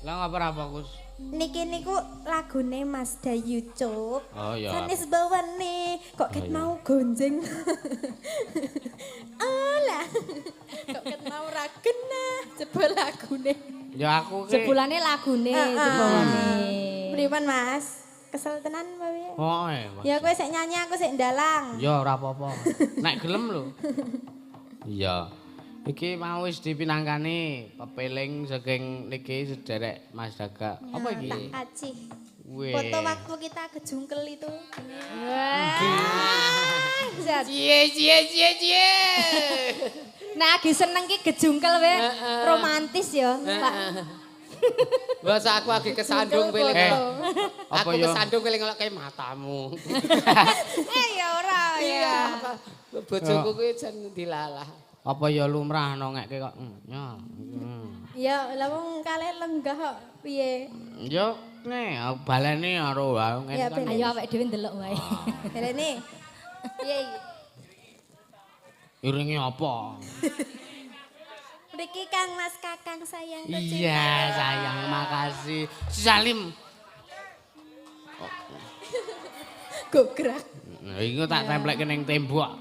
Speaker 1: Lah ngapa ora fokus?
Speaker 4: Niki niku lagune Mas Dayu Cup.
Speaker 1: Oh iya.
Speaker 4: Sanis bawane kok ket mau gonjeng. Alah. Kok ket mau ra kena jebul lagune.
Speaker 1: Ya aku ki.
Speaker 2: Jebulane lagune jebulane.
Speaker 4: Pripun Mas? Kesel tenan apa piye?
Speaker 1: Oh,
Speaker 4: Ya kowe sik nyanyi aku sik ndalang.
Speaker 1: ya ora apa-apa. Nek gelem lho. Iya. Iki mau wis dipinangkani pepeling saking niki sederek Mas Daga. Apa iki?
Speaker 4: Tak acih.
Speaker 1: Weh.
Speaker 4: Foto waktu kita kejungkel itu.
Speaker 2: Wah.
Speaker 3: Cie.
Speaker 2: Nah, lagi seneng ki gejungkel we. Romantis ya, Pak.
Speaker 3: Bahasa aku lagi kesandung pilih.
Speaker 1: Apa
Speaker 3: Aku
Speaker 1: ya?
Speaker 3: kesandung pilih ngelok kayak matamu.
Speaker 2: Ya ora ya.
Speaker 3: Bojoku kuwi jan dilalah.
Speaker 1: Apa ya lumrah nongekke kok. Ya.
Speaker 4: Ya, lah wong kalih lenggah kok piye?
Speaker 1: Yo nek baleni karo ngene
Speaker 4: Ya,
Speaker 1: kan.
Speaker 2: Ayo awake dhewe ndelok wae.
Speaker 4: Helene. Piye iki?
Speaker 1: Iringi apa?
Speaker 4: Mriki Kang Mas Kakang sayang
Speaker 1: Iya, sayang, makasih. Si Salim.
Speaker 4: gograk.
Speaker 1: Iku tak templekke ning tembok.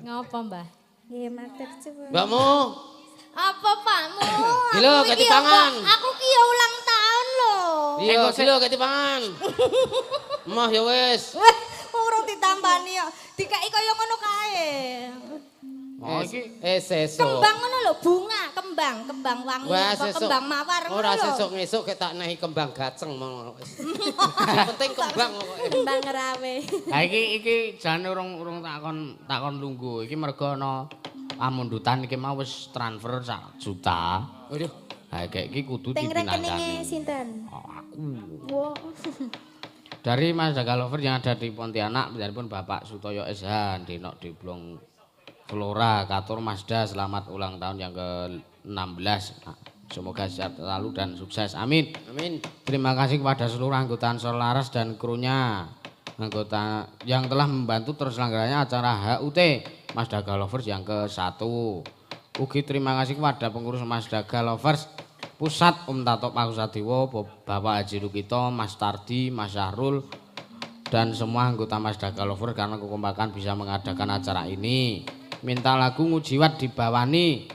Speaker 2: Ngapa, Mbah?
Speaker 4: Nggih, matur suwun.
Speaker 3: Mbakmu,
Speaker 2: Apa Pakmu?
Speaker 3: Gila,
Speaker 2: Aku
Speaker 3: ganti
Speaker 2: iki ya,
Speaker 3: tangan.
Speaker 2: Pak. Aku ki ya ulang tahun loh.
Speaker 3: iya silo ketipangan. Emah ya wis.
Speaker 2: Weh, urung ditambani ya. Dikai kaya ngono kae.
Speaker 1: Oh iki
Speaker 3: Sesuk.
Speaker 2: Kembang ngono lho, bunga, kembang wangi,
Speaker 3: Wah,
Speaker 2: apa
Speaker 3: sesuk.
Speaker 2: kembang mawar ngono
Speaker 3: Ora
Speaker 2: lho.
Speaker 3: sesuk ngesuk ket tak nehi kembang gaceng mono. Sing penting kembang pokoke.
Speaker 4: Kembang rawe.
Speaker 1: Ha iki jane urung takon lungguh. Iki mergo ana pamundutan iki mau wis transfer 1 juta.
Speaker 3: Waduh.
Speaker 1: Ha iki kudu
Speaker 4: Teng rekeninge
Speaker 1: dipinangkani.
Speaker 4: sinten?
Speaker 1: Oh, aku.
Speaker 4: Wow.
Speaker 1: Dari Mas Daga Lover yang ada di Pontianak, pun Bapak Sutoyo SH, Denok di Blong Flora, Katur Mazda, selamat ulang tahun yang ke-16. Semoga sehat selalu dan sukses. Amin.
Speaker 3: Amin.
Speaker 1: Terima kasih kepada seluruh anggota Ansor Laras dan krunya. Anggota yang telah membantu terselenggaranya acara HUT Mas Daga Lovers yang ke-1. Ugi terima kasih kepada pengurus Mas Daga Lovers Pusat Om Tato Pak Sadiwo, Bapak Haji Lukito, Mas Tardi, Mas Syahrul, dan semua anggota Mas Daga Lovers karena kekompakan bisa mengadakan acara ini. Minta lagu Ngujiwat dibawani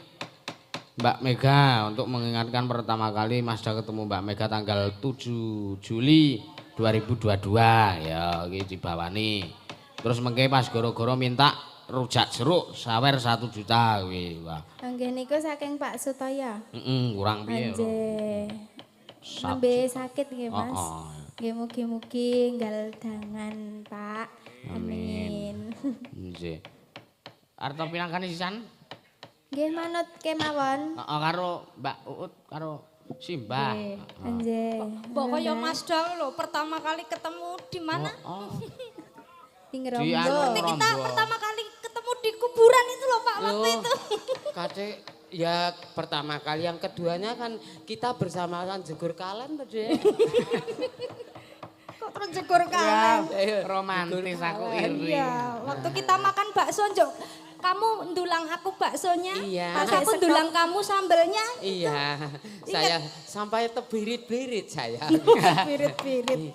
Speaker 1: Mbak Mega untuk mengingatkan pertama kali Mas Daga ketemu Mbak Mega tanggal 7 Juli 2022 ya iki dibawani. Terus mengke pas goro-goro minta rujak jeruk sawer 1 juta kuwi. Wah.
Speaker 4: Nggih niku saking Pak Sutoyo.
Speaker 1: Kurang piye.
Speaker 4: Anjir. Nembe sakit nggih Mas. Nggih mugi-mugi nggal dangan Pak. Amin.
Speaker 1: Nggih. Arep pinangkani sisan?
Speaker 4: Nggih manut kemawon.
Speaker 1: Karo Mbak Uut karo Simbah.
Speaker 4: Anjir.
Speaker 2: Pokoknya Mas Dal lho pertama kali ketemu di mana?
Speaker 4: Di
Speaker 1: Di
Speaker 4: Ngerombo.
Speaker 2: Seperti kita pertama kali ketemu di kuburan itu loh Pak waktu itu.
Speaker 3: Kate ya pertama kali, yang keduanya kan kita bersama Jegur Kalen tadi.
Speaker 2: Kok terus jegur kalian?
Speaker 1: Romantis aku iri.
Speaker 2: Iya, waktu kita makan bakso Jok. Kamu ndulang aku baksonya,
Speaker 3: Iya.
Speaker 2: pas aku ndulang kamu sambelnya.
Speaker 3: Iya, saya sampai terbirit-birit saya.
Speaker 2: Pirit-pirit.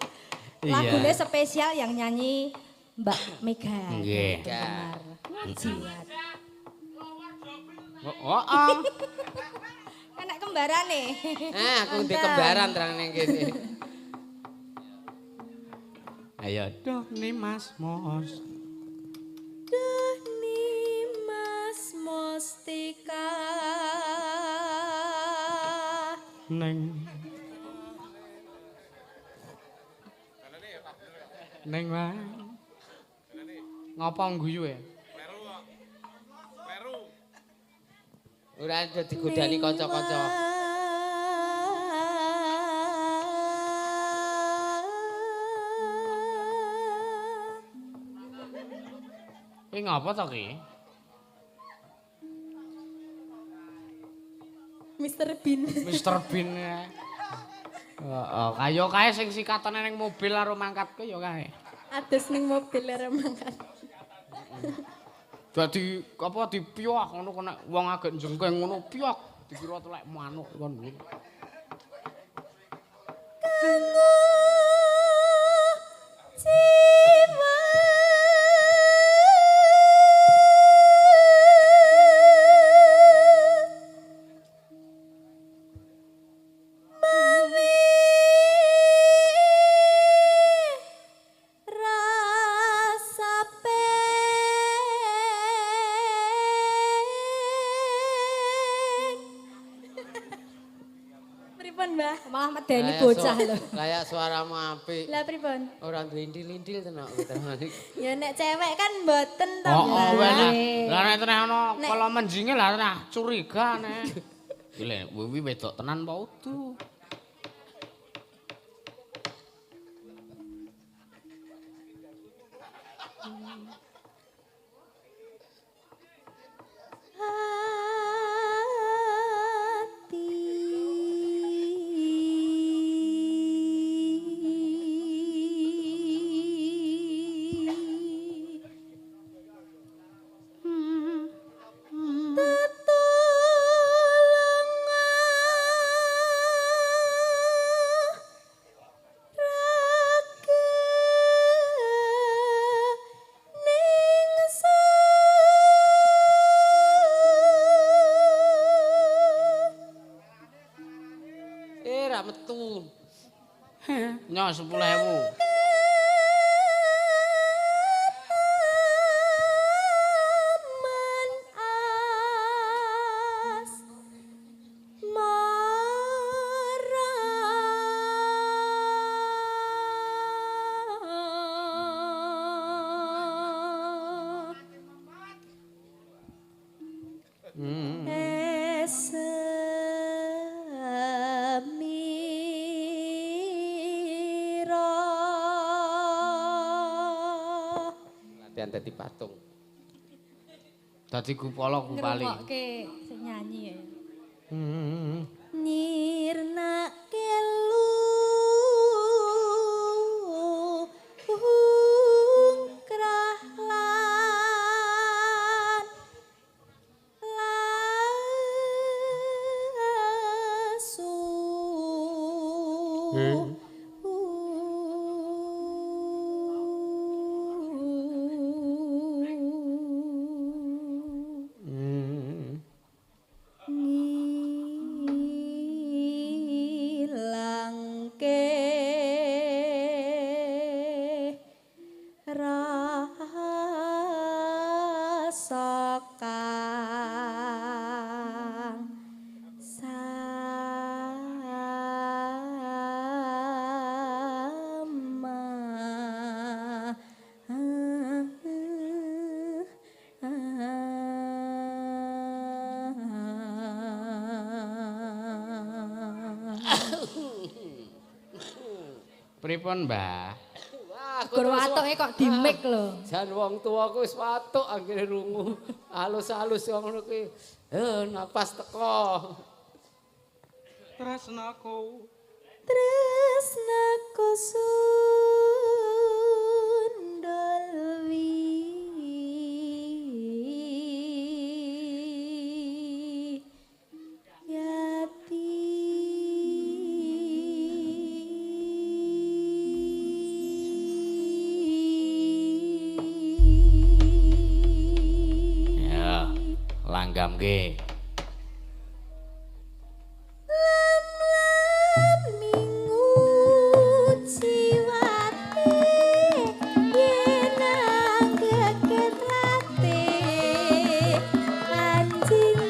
Speaker 2: Lagunya spesial yang nyanyi Mbak Mega.
Speaker 1: Nggih.
Speaker 2: Jiwat.
Speaker 1: Oh.
Speaker 2: Anak kembaran nih.
Speaker 3: Aku di kembaran terang ning kene.
Speaker 1: Ayo doh nih Mas Mos.
Speaker 2: Mas Mustika
Speaker 1: Neng wae. Ngapa ngguyu ya?
Speaker 3: Ora dadi godani kanca-kanca.
Speaker 1: Iki ngapa to ki?
Speaker 4: Mr. Bean.
Speaker 1: Mr. Bean ya. Heeh, kaya kae sing sikatane ning mobil karo mangkatku ya kae.
Speaker 4: Adus ning mobil arep mangkat.
Speaker 1: Dadi apa dipiok ngono kok nek wong agek jengkeng ngono piok dikira telek manuk kon kuwi.
Speaker 4: Kanggo jiwa
Speaker 2: Malah medeni bocah lho.
Speaker 3: Kayak suaramu apik.
Speaker 4: Lah pripun?
Speaker 3: Ora ndlintil-lintil tenan keterane.
Speaker 4: Ya nek cewek kan mboten to,
Speaker 1: Oh,
Speaker 4: Mbak.
Speaker 1: lah nek teneh ana kala menjinge lah ora curiga nek. Gile, Wiwi wedok tenan apa udu?
Speaker 3: Ra metu.
Speaker 1: Nyo 10.000.
Speaker 3: Latihan dadi patung.
Speaker 1: Dadi gupala gupali.
Speaker 2: Ngrungokke sing nyanyi ya.
Speaker 4: Nirna kelu krahlan lasu rasa kang
Speaker 1: Pripun, Mbah?
Speaker 2: Gur watoke kok dimik lho.
Speaker 3: Jan wong tuaku wis watuk akhire rungu. Halus-halus ngono kuwi. Napas teko.
Speaker 1: Tresnaku.
Speaker 4: tresnaku sundul
Speaker 1: Langgam nggih.
Speaker 4: Anjing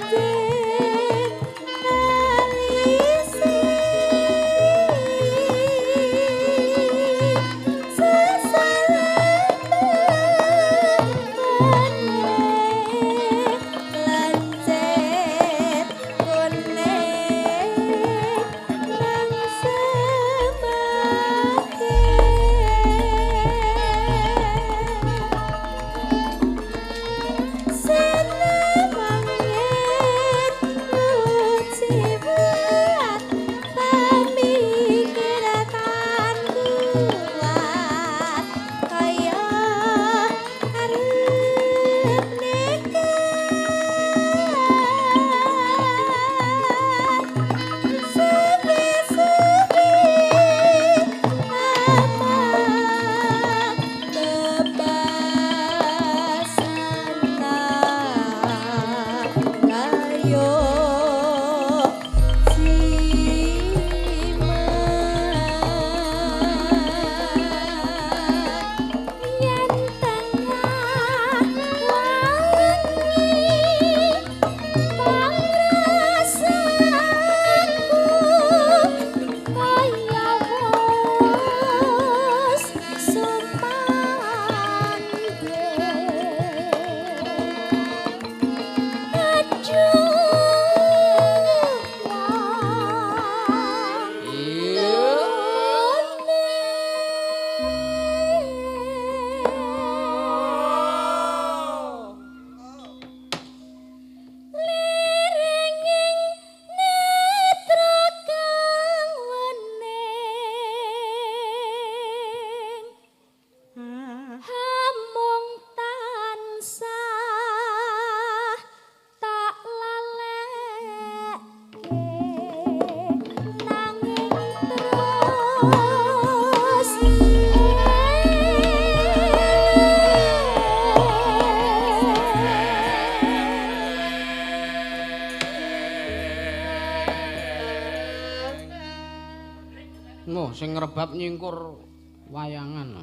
Speaker 1: Ngoh, sing ngrebab nyingkur wayangan.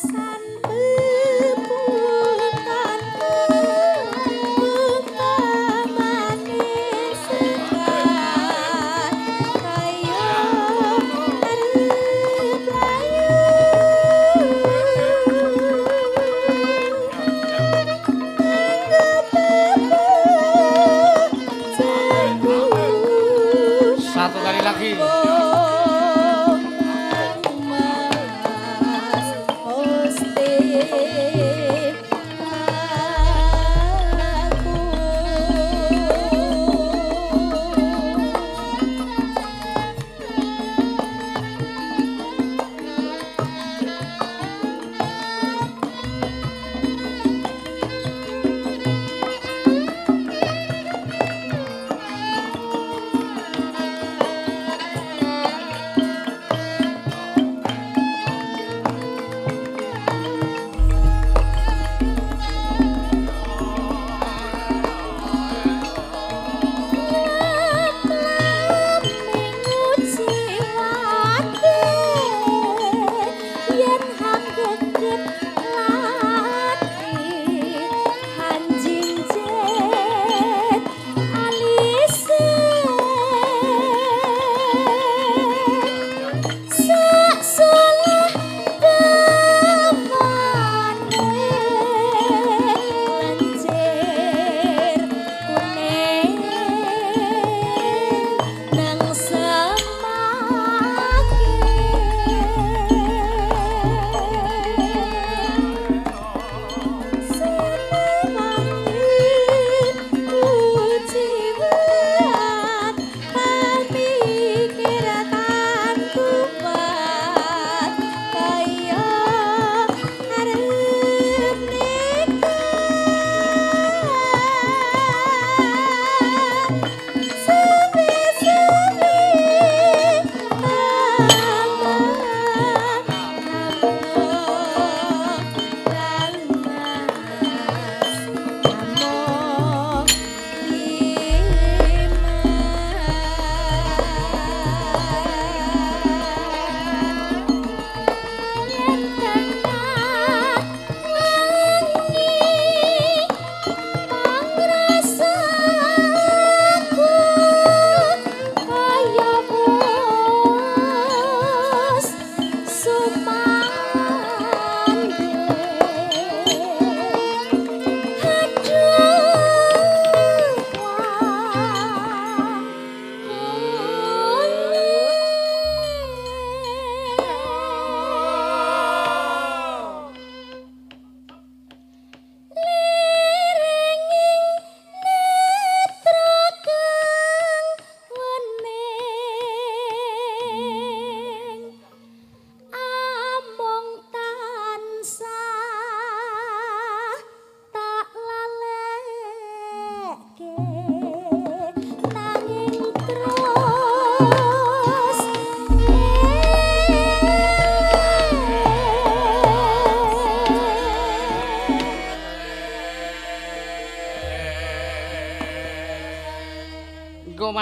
Speaker 4: San bebutan umpamane sekat kaya arep layu
Speaker 1: Satu kali lagi.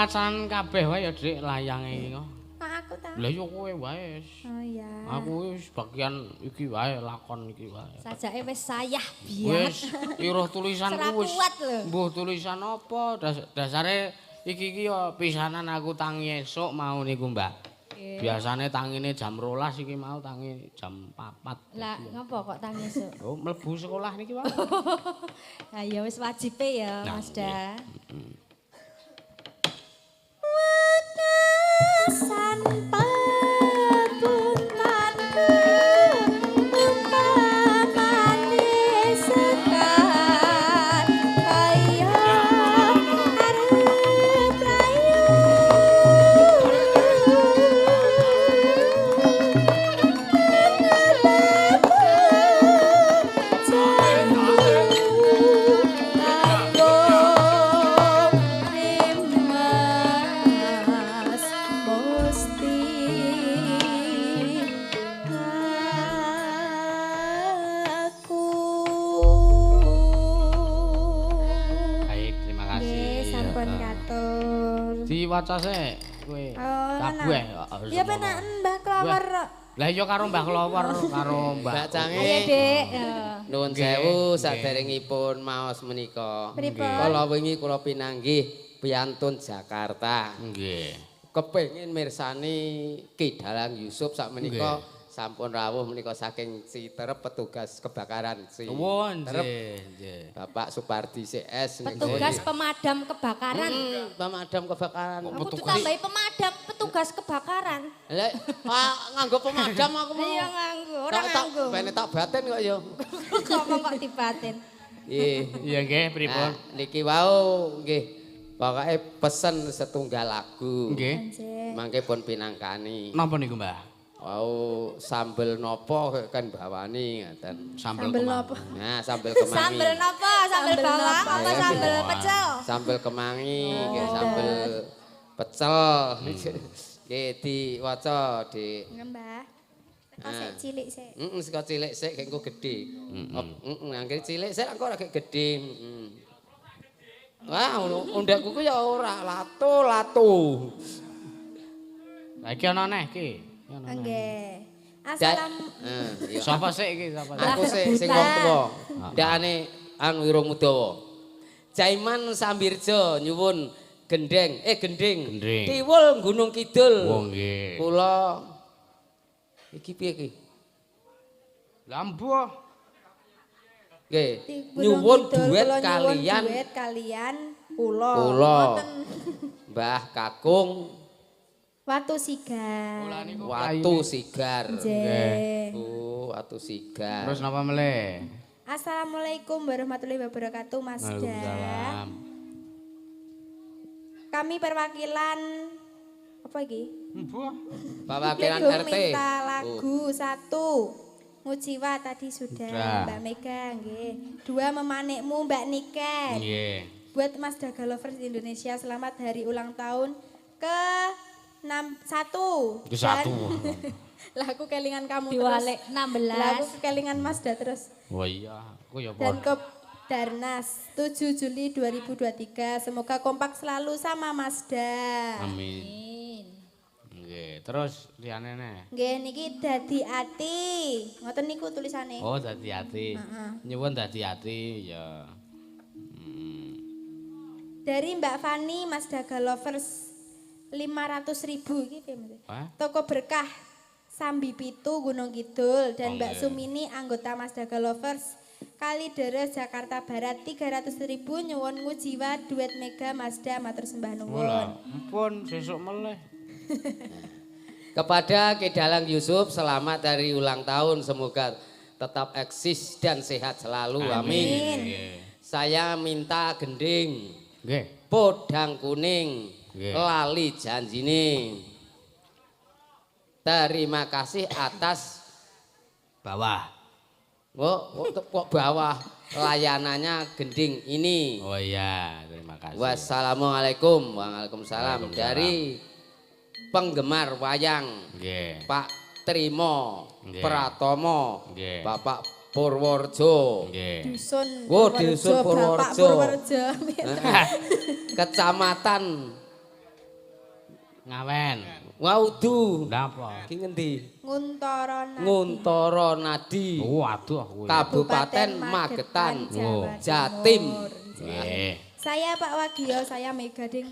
Speaker 1: Wacan kabeh wae ya Dik layange iki kok.
Speaker 4: Kok aku ta?
Speaker 1: Lah ya kowe wae.
Speaker 4: Oh iya.
Speaker 1: Aku wis bagian iki wae lakon iki wae.
Speaker 2: Sajake wis sayah biar.
Speaker 1: Wis iruh tulisanku wis.
Speaker 2: Kuat lho.
Speaker 1: Mbuh tulisan apa dasare iki ya pisanan aku tangi esuk mau niku Mbak. Biasane tangine jam 12 iki mau tangi jam 4.
Speaker 2: Lah ngopo kok tangi esuk?
Speaker 1: Oh mlebu sekolah niki wae.
Speaker 2: Lah ya wis wajibe ya Mas Da.
Speaker 4: San pebutan umpamane sekat kaya arep layu jambu matur.
Speaker 1: Diwaca sik kowe.
Speaker 4: Oh,
Speaker 1: Kabeh.
Speaker 4: Ya penaken Mbah Klawar.
Speaker 1: Lah iya karo Mbah Klawar karo Mbak.
Speaker 3: Mbak Cange.
Speaker 2: Ayo, Dek. Ya.
Speaker 3: Nuwun sewu saderengipun maos menika.
Speaker 4: Pripun?
Speaker 3: Kala wingi kula pinanggih piantun Jakarta.
Speaker 1: Nggih.
Speaker 3: Kepengin mirsani Ki Dalang Yusuf sakmenika sampun rawuh menika saking Citerep petugas kebakaran
Speaker 1: Nuwun
Speaker 3: Citerep.
Speaker 1: nggih.
Speaker 3: Bapak Supardi CS
Speaker 2: Petugas pemadam kebakaran.
Speaker 3: pemadam kebakaran.
Speaker 2: Aku ditambahi petugas kebakaran.
Speaker 3: Lah nganggo pemadam aku mau.
Speaker 2: Iya nganggo, ora nganggo.
Speaker 3: Bene tak batin kok ya.
Speaker 2: Ngomong kok dibatin.
Speaker 3: Nggih.
Speaker 1: Iya nggih pripun?
Speaker 3: Nah, niki wau nggih. Pokoke pesen setunggal lagu.
Speaker 1: Nggih.
Speaker 4: Anjir.
Speaker 3: Mangke pun pinangkani.
Speaker 1: Napa niku, Mbah?
Speaker 3: Wau sambel nopo kan bawani ngaten.
Speaker 1: Sambel
Speaker 4: Sambel
Speaker 1: kemang.
Speaker 4: apa?
Speaker 3: Nah, sambel kemangi.
Speaker 2: Sambel napa? Sambel bawang apa sambel pecel?
Speaker 3: Sambel kemangi, nggih sambel pecel. Nggih diwaca, Dik.
Speaker 4: Mbah. Sek cilik sik.
Speaker 3: Saka cilik sik engko gedhe. Angger cilik sik engko ora gedhe. Wah, undakku ku ya ora lato.
Speaker 1: Lah iki ana neh iki.
Speaker 4: Nggih.
Speaker 3: Iya.
Speaker 1: Sapa sik iki sapa?
Speaker 3: Aku sing wong tuwa. Ndakane anu irung Udawa. Jaiman Sambirja nyuwun gendeng.
Speaker 1: Gending.
Speaker 3: Tiwul Gunung Kidul.
Speaker 1: Oh nggih.
Speaker 3: Kula iki piye iki?
Speaker 1: Lambuh.
Speaker 3: Nggih. Nyuwun duet
Speaker 4: kalian kula.
Speaker 3: Kula. Mbah Kakung
Speaker 4: Watu Sigar.
Speaker 3: Watu Sigar.
Speaker 4: Nggih.
Speaker 3: Oh, Watu Sigar.
Speaker 1: Terus napa meleh?
Speaker 4: Assalamualaikum warahmatullahi wabarakatuh, Mas Da.
Speaker 1: Waalaikumsalam.
Speaker 4: Kami perwakilan apa iki?
Speaker 1: Mbuh.
Speaker 3: Perwakilan
Speaker 4: Yaitu
Speaker 3: RT.
Speaker 4: minta lagu 1 Mujiwa tadi sudah,
Speaker 1: Sudah.
Speaker 4: Mbak Mega nggih. 2 Memanikmu Mbak Niken.
Speaker 1: Nggih.
Speaker 4: Buat Mas Daga Lovers Indonesia selamat hari ulang tahun ke 61.
Speaker 1: Ke 1.
Speaker 4: Lagu kelingan kamu
Speaker 2: Diwalik
Speaker 4: terus. Lagu
Speaker 2: 16.
Speaker 4: kelingan Mas Da terus.
Speaker 1: Wah iya, aku ya
Speaker 4: Dan
Speaker 1: padha.
Speaker 4: ke Darnas 7 Juli 2023. Semoga kompak selalu sama Mas Da.
Speaker 1: Amin. Nggih, terus liyane neh.
Speaker 4: Nggih niki dadi ati. Ngoten niku tulisane.
Speaker 1: Oh, dadi ati.
Speaker 4: Heeh.
Speaker 1: Nyuwun dadi ati ya.
Speaker 4: Dari Mbak Fani Mas Daga Lovers 500.000 iki piye Mas?
Speaker 1: Hah?
Speaker 4: Toko Berkah Sambi Pitu Gunung Kidul dan
Speaker 1: Oh,
Speaker 4: Mbak
Speaker 1: nggih.
Speaker 4: Sumini anggota Mas Daga Lovers Kalideres Jakarta Barat 300.000 nyuwun ngujiwa duet Mega Mazda matur sembah nuwun.
Speaker 1: Wala, ampun sesuk meleh.
Speaker 3: Kepada Ki Dalang Yusuf selamat hari ulang tahun, semoga tetap eksis dan sehat selalu. Amin.
Speaker 1: Nggih.
Speaker 3: Saya minta gending,
Speaker 1: Nggih.
Speaker 3: podang kuning,
Speaker 1: Nggih.
Speaker 3: lali janjine. Terima kasih atas
Speaker 1: Bawah.
Speaker 3: kok bawah layanannya gending ini.
Speaker 1: Oh iya, terima kasih.
Speaker 3: Wassalamualaikum. Waalaikumsalam.
Speaker 1: Waalaikumsalam.
Speaker 3: Dari penggemar wayang
Speaker 1: Nggih.
Speaker 3: Pak Trimo
Speaker 1: Nggih.
Speaker 3: Pratomo,
Speaker 1: Nggih.
Speaker 3: Bapak Purworejo,
Speaker 1: Nggih.
Speaker 4: Dusun
Speaker 3: Oh, Dusun
Speaker 4: Bapak
Speaker 3: Purworejo.
Speaker 4: Purworejo.
Speaker 3: Kecamatan
Speaker 1: Ngawen.
Speaker 3: Waudu.
Speaker 1: Napa?
Speaker 3: Ki ngendi?
Speaker 4: Nguntorona.
Speaker 3: Nguntoro Nadi,
Speaker 1: Waduh aku.
Speaker 3: Kabupaten Magetan,
Speaker 4: Jawa
Speaker 3: Jatim.
Speaker 4: Timur.
Speaker 1: Nggih.
Speaker 4: Saya Pak Wagio, saya Mega Ding.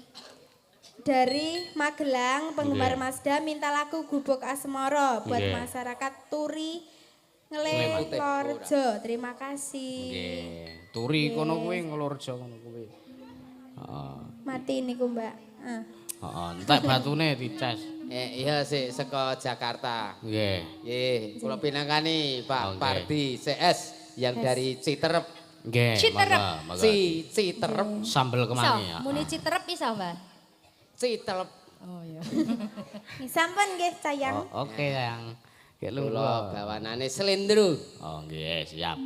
Speaker 4: Dari Magelang, penggemar
Speaker 1: Nggih.
Speaker 4: Mazda minta lagu Gubuk Asmoro buat
Speaker 1: Nggih.
Speaker 4: masyarakat Turi
Speaker 3: Ngeleng.
Speaker 4: Ngelengkorjo. Terima kasih.
Speaker 1: Nggih. Turi kono kuwi Ngulurjo kono kuwi. Heeh.
Speaker 4: Mati niku Mbak. Ah.
Speaker 1: Heeh, entek batune dicas.
Speaker 3: Iya sih, saka Jakarta.
Speaker 1: Nggih.
Speaker 3: Nggih, kula pinangkani Pak
Speaker 1: Oke.
Speaker 3: Pardi CS yang dari Citerep.
Speaker 1: Nggih.
Speaker 2: Citerep.
Speaker 1: monggo.
Speaker 3: Citerep.
Speaker 1: Sambel
Speaker 2: Iso,
Speaker 1: kemangi ya.
Speaker 2: muni citerep iso, Mbak?
Speaker 3: Citerep.
Speaker 2: Oh iya.
Speaker 4: Sampun nggih sayang.
Speaker 1: Oh, oke yang kayak lu.
Speaker 3: Kula bawanane slendro.
Speaker 1: Oh nggih, siap.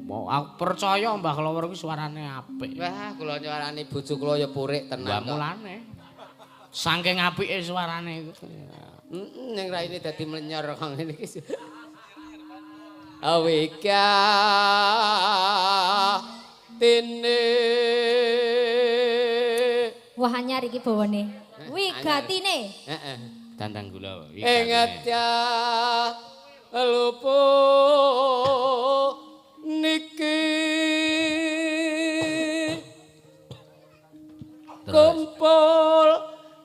Speaker 1: Mau aku percaya Mbah Kelawar iki suarane apik.
Speaker 3: Wah, kula nyuarani bojo kula ya purik
Speaker 1: Lah
Speaker 3: tenan kok.
Speaker 1: mulane. Saking apike suarane iku.
Speaker 3: Ning raine dadi mlenyor kang ngene iki. Awika tine
Speaker 2: Wah anyar iki bawane. Wigatine.
Speaker 3: Heeh.
Speaker 1: Dandang gula.
Speaker 3: Ingat ya lupa niki kumpul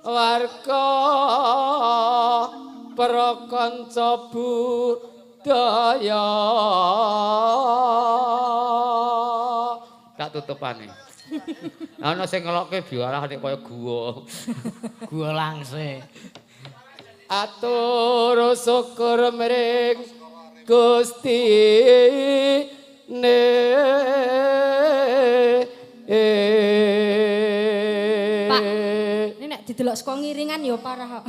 Speaker 3: warga para kanca budaya. Tak tutupane. Ana sing ngelokke biara nek kaya guwa.
Speaker 1: Gua langse.
Speaker 3: Atur syukur mring Gusti ne.
Speaker 2: Pak, ini nek didelok saka ngiringan ya parah kok.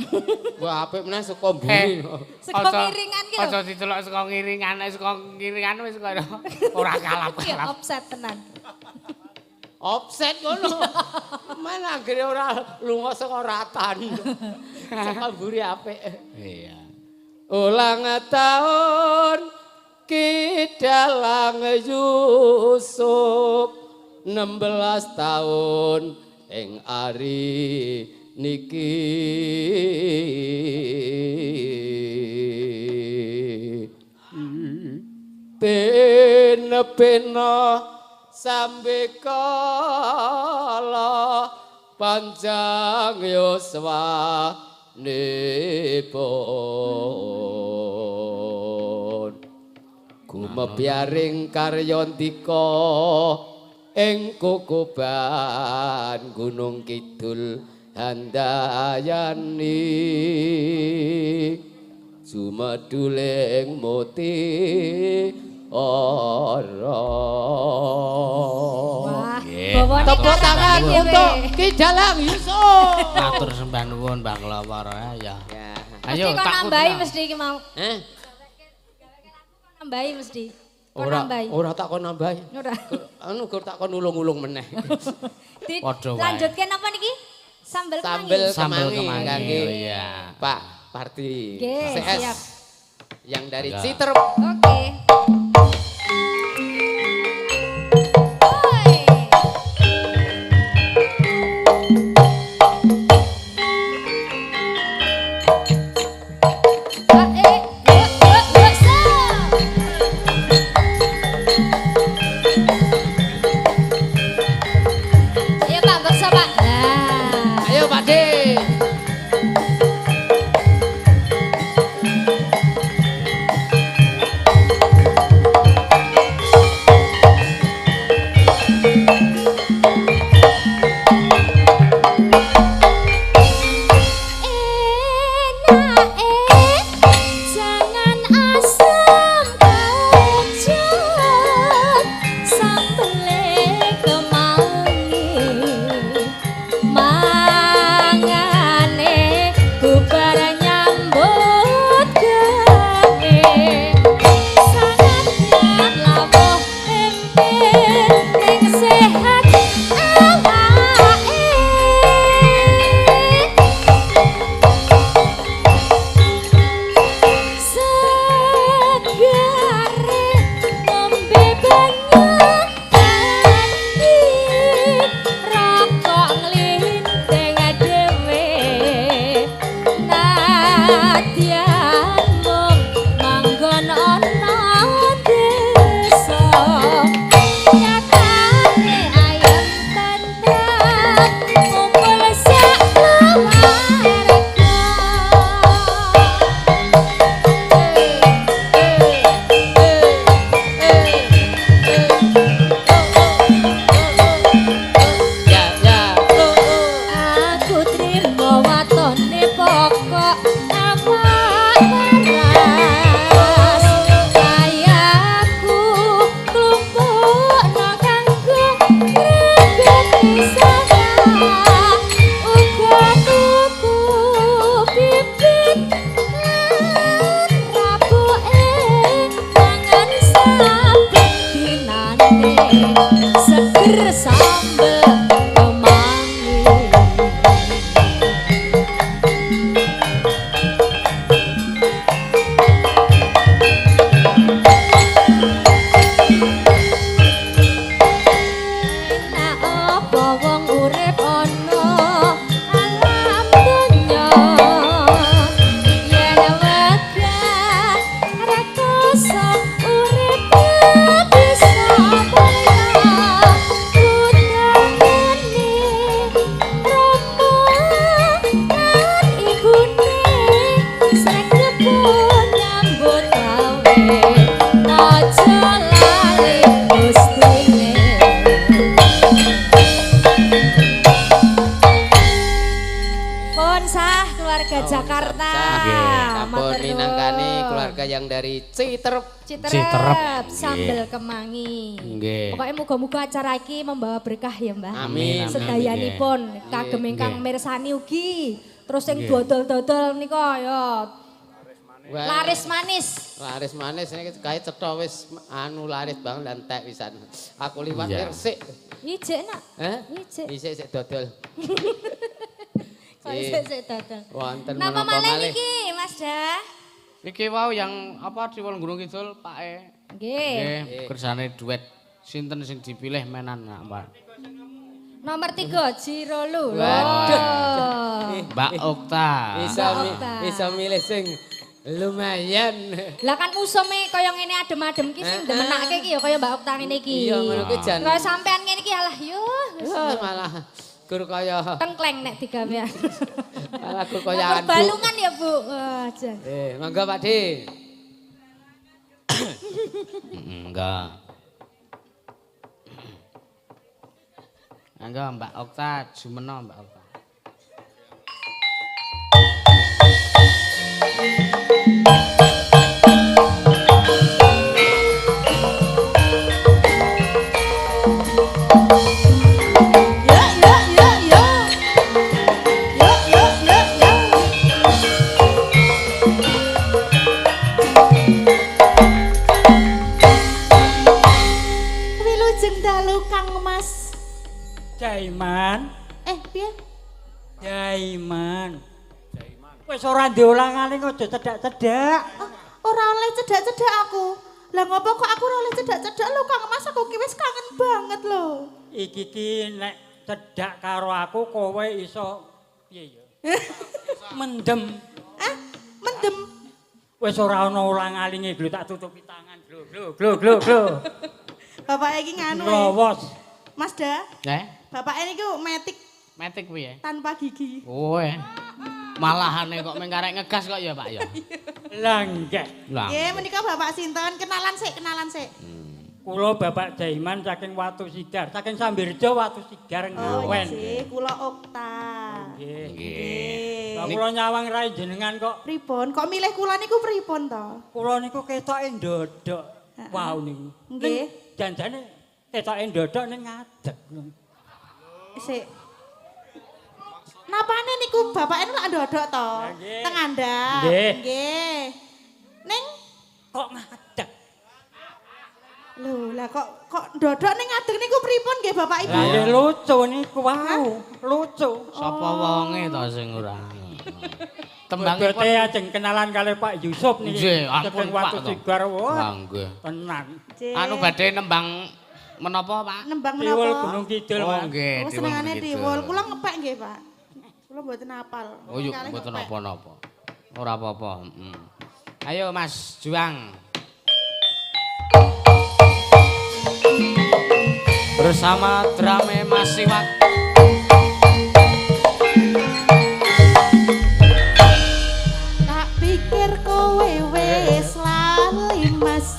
Speaker 3: Wah apik meneh saka mburi.
Speaker 2: Saka ngiringan ki lho.
Speaker 1: Aja didelok saka ngiringan, saka ngiringan wis kaya ora
Speaker 2: Ya
Speaker 1: kalap-kalap.
Speaker 2: offset tenan.
Speaker 3: Offset ngono. Mana anggere ora lunga saka ratan. Saka mburi apik.
Speaker 1: Iya.
Speaker 3: Ulang tahun Kidalang Yusuf 16 tahun ing ari niki pena sambe kala panjang yuswanipun gumebyaring karyandika ing Kukuban Gunung Kidul handayani sumeduling muti ora.
Speaker 2: Wah,
Speaker 1: Nggih.
Speaker 2: bawane
Speaker 3: Tepuk tangan
Speaker 2: dhewe.
Speaker 3: untuk Kidalang Yusuf.
Speaker 1: Matur sembah nuwun Mbah Klawar ya.
Speaker 3: Ya.
Speaker 1: Ayo
Speaker 2: Mesti kok
Speaker 1: takut.
Speaker 2: nambahi mesti iki mau.
Speaker 3: Eh,
Speaker 2: Nambahi mesti. Kok
Speaker 3: ora
Speaker 2: nambahi?
Speaker 3: ora tak kon nambahi.
Speaker 2: Ora.
Speaker 3: Anu gur tak kon ulung-ulung meneh.
Speaker 1: Padha wae.
Speaker 2: Lanjutke napa niki? Sambel
Speaker 3: Sambel
Speaker 2: kemangi.
Speaker 1: Sambel
Speaker 3: kemangi
Speaker 1: kemangi,
Speaker 3: kangge
Speaker 1: oh iya.
Speaker 3: Pak Parti
Speaker 2: Nggih,
Speaker 3: CS
Speaker 2: siap.
Speaker 3: yang dari
Speaker 1: Enggak.
Speaker 3: Citerep.
Speaker 2: Oke. Oi. Ayo Pak, bakso Pak. Nah.
Speaker 3: Ayo Pak De.
Speaker 2: Jangan asam kaucut sambele kemangi mangan Sampun sah keluarga Jakarta.
Speaker 3: Sampun
Speaker 2: Matur
Speaker 3: minangkani
Speaker 2: nuwun.
Speaker 3: keluarga yang dari Citerep.
Speaker 2: Citerep sambel kemangi.
Speaker 1: Nggih.
Speaker 2: Pokoknya muga-muga acara iki membawa berkah ya, Mbah.
Speaker 3: Amin.
Speaker 2: Sedayanipun kagem ingkang mirsani ugi. Terus sing dodol-dodol nika ya laris manis.
Speaker 3: Laris manis ini kae cetha wis anu laris banget dan entek pisan. Aku liwat resik.
Speaker 2: Ijek nak.
Speaker 3: Heh?
Speaker 2: Ijek.
Speaker 3: Isik dodol.
Speaker 2: Sik dodol.
Speaker 3: Wonten
Speaker 2: Napa
Speaker 3: menapa
Speaker 2: malih
Speaker 3: malih?
Speaker 2: niki, Mas Dah?
Speaker 1: Iki wau yang apa di Wol Gunung Kidul, Pak E.
Speaker 2: Nggih.
Speaker 1: Nggih, kersane duet. Sinten sing dipilih menan, Pak?
Speaker 2: Nomor 3 Jirolu.
Speaker 3: Waduh.
Speaker 1: Mbak Okta.
Speaker 3: Bisa milih sing lumayan.
Speaker 2: Lah kan usume kaya ngene adem-adem ki sing demenake ki ya kaya Mbak Okta ngene iki.
Speaker 3: Iya ngono kuwi jan.
Speaker 2: Kaya sampean ngene iki alah yo.
Speaker 3: Malah gur kaya
Speaker 2: Tengkleng nek digawe.
Speaker 3: malah gur kaya anu.
Speaker 2: Balungan ya, Bu. Wah, jan.
Speaker 3: Monggo Pak De.
Speaker 1: Enggak. Enggak, Mbak Okta, jumeno Mbak Okta.
Speaker 4: Wilujeng dalu Kang Mas.
Speaker 5: Jaiman,
Speaker 4: Piye?
Speaker 5: Jaiman. Wis ora diulang-aling aja cedak-cedak.
Speaker 4: Ora oleh cedak-cedak aku. Lah ngopo kok aku ora oleh cedak-cedak lho Kang Mas, aku ki wis kangen banget lho.
Speaker 5: Iki ki nek cedak karo aku kowe iso piye ya? Mendem.
Speaker 4: Mendem.
Speaker 5: Wis ora ana ulang-alinge glo tak tutupi tangan glo.
Speaker 4: Bapak iki nganu.
Speaker 5: Lowos.
Speaker 4: Mas Da, bapak ini ku
Speaker 1: Metik piye?
Speaker 4: tanpa gigi.
Speaker 1: Malahane kok mengkarek ngegas kok ya, Pak ya.
Speaker 5: Lah nggih.
Speaker 1: Lah.
Speaker 4: Nggih, menika Bapak sinten? Kenalan sik.
Speaker 5: Kula Bapak Jaiman saking Watu Sigar, saking Sambirjo Watu Sigar Ngawen.
Speaker 4: Nggih, kula Okta.
Speaker 5: Nggih.
Speaker 1: Nggih.
Speaker 5: Lah kula nyawang rai jenengan kok.
Speaker 4: Pripun? Kok milih kula niku pripun to?
Speaker 5: Kula niku ketoke ndodok. Wow niku.
Speaker 4: Nggih.
Speaker 5: Janjane ketoke ndodok ning ngadeg.
Speaker 4: Sik. Napane niku bapake lak ndodok to?
Speaker 5: Nggih.
Speaker 4: Teng andhap.
Speaker 5: Nggih.
Speaker 4: Nggih. Ning
Speaker 5: Kok ngadeg?
Speaker 4: lho, lah kok ndodok ning ngadeg niku pripun nggih Bapak Ibu?
Speaker 5: Lah nggih lucu niku wow, lucu.
Speaker 1: Sapa wonge to sing ora.
Speaker 5: Tembangipun
Speaker 1: Tembangipun
Speaker 5: ajeng kenalan kali Pak Yusuf niki.
Speaker 1: Nggih, ampun,
Speaker 5: Saking Watu
Speaker 1: Pak, to.
Speaker 5: Sigar wah.
Speaker 1: Wah, nggih.
Speaker 5: Tenan.
Speaker 4: Nggih.
Speaker 1: Anu badhe nembang menapa, Pak?
Speaker 4: nembang
Speaker 5: Tiwul
Speaker 4: menapa?
Speaker 5: Gunung Kidul.
Speaker 1: Oh,
Speaker 5: Pak.
Speaker 1: nggih,
Speaker 4: Oh, senengane tiwul. Kula ngepek nggih, Pak. Kula mboten apal.
Speaker 1: Oh, yuk,
Speaker 4: Kalih
Speaker 1: mboten
Speaker 4: ngepek.
Speaker 1: napa-napa. Ora apa-apa, Ayo, Mas, juang. Bersama Drame Mas Siwat.
Speaker 4: Tak pikir kowe wis lali Mas.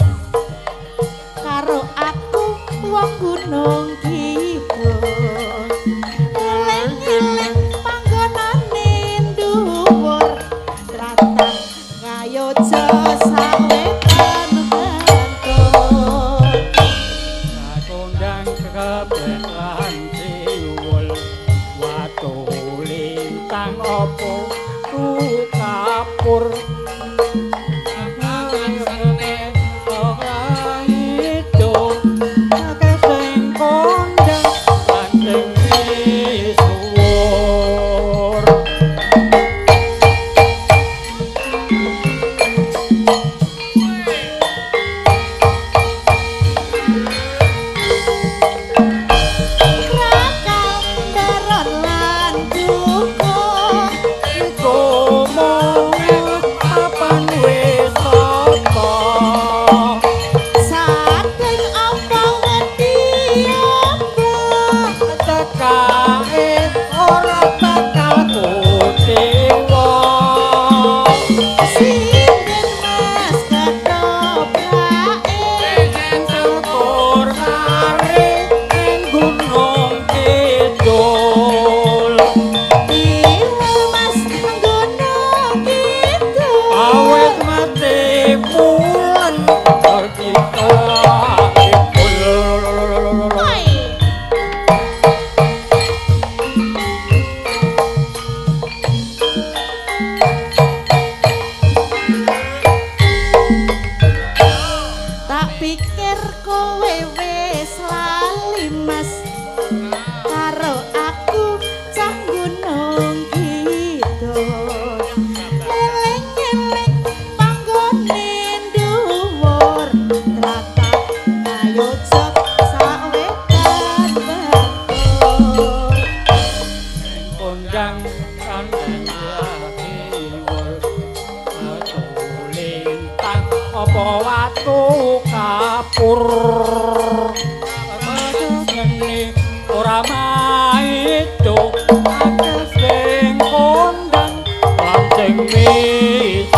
Speaker 4: Karo aku wong Gunung Kidul. Eling-eling panggonane dhuwur. Rata ngayoja sawetan bantul.
Speaker 5: Kondang kebelan tiwul. Watu lintang opo ku kapur.
Speaker 4: Rakal daron lan duka.
Speaker 5: kondang kandang wol lintang apa watu kapur ngene ora maido akeh sing kondang lan sing misuwur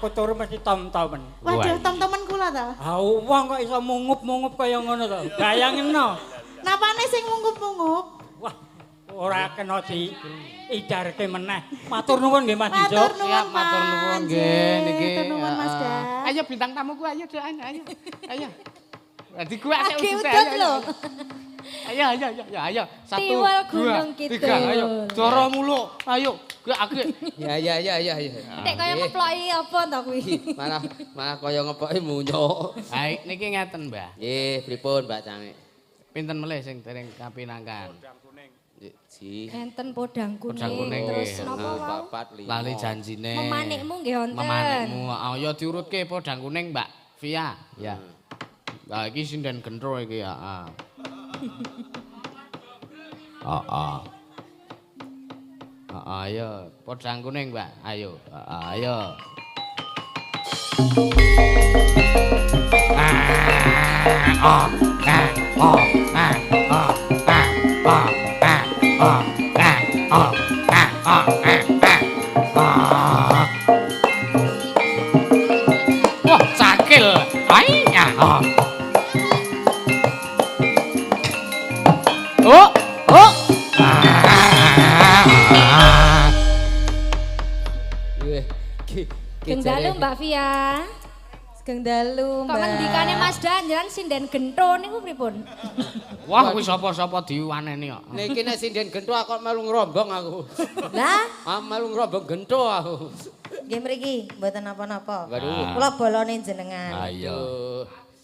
Speaker 5: aku turu mesti tom-tomen.
Speaker 6: Waduh, tom-tomen kula ta?
Speaker 5: Ah, wong kok iso mungup-mungup kaya ngono to. Bayangno.
Speaker 6: Napane sing mungup-mungup?
Speaker 5: Wah, ora kena di idarke meneh. Matur nuwun nggih Mas Ijo.
Speaker 1: Siap, matur nuwun nggih niki.
Speaker 6: Matur nuwun Mas Dan.
Speaker 1: Ayo bintang tamuku ayo Dek, ayo. Ayo. Dadi gua sik
Speaker 2: Agi
Speaker 1: usut
Speaker 2: udut lho.
Speaker 1: Ayo. 1
Speaker 2: Tiwal
Speaker 1: 2
Speaker 2: Gunung Kidul.
Speaker 1: 3 ayo. Doro mulu. Ayo. Gue
Speaker 3: Ya.
Speaker 2: Nek kaya ngeploki apa to kuwi?
Speaker 3: Malah kaya ngeploki munyo.
Speaker 1: Baik, niki ngeten, Mbah.
Speaker 3: Nggih, pripun Mbak Cangik?
Speaker 1: Pinten melih sing dereng kapinangkan?
Speaker 3: Ji.
Speaker 2: Enten podang kuning.
Speaker 1: Podang kuning
Speaker 2: Terus
Speaker 1: nggih.
Speaker 2: napa wae?
Speaker 3: 4 5.
Speaker 1: Lali janjine.
Speaker 2: Memanikmu nggih wonten.
Speaker 1: Memanikmu. Ayo diurutke podang kuning, Mbak Via. Ya. Lah iki sinden gentro iki ya. Ayo, podang kuning, Mbak. Ayo. Ayo. Wah, cakil. Aiya. Oh.
Speaker 2: Sugeng dalu Mbak Via.
Speaker 6: Sugeng dalu
Speaker 2: Kok ngendikane Mas Danjan sinden gentho niku pripun?
Speaker 1: Wah, kuwi sapa-sapa diwaneni kok.
Speaker 3: Niki nek sinden gentho aku melu ngrombong aku.
Speaker 6: Lah,
Speaker 3: Melu ngrombong gentho aku.
Speaker 6: nggih mriki mboten napa-napa.
Speaker 3: Waduh.
Speaker 6: Kula bolone jenengan.
Speaker 1: Ayo.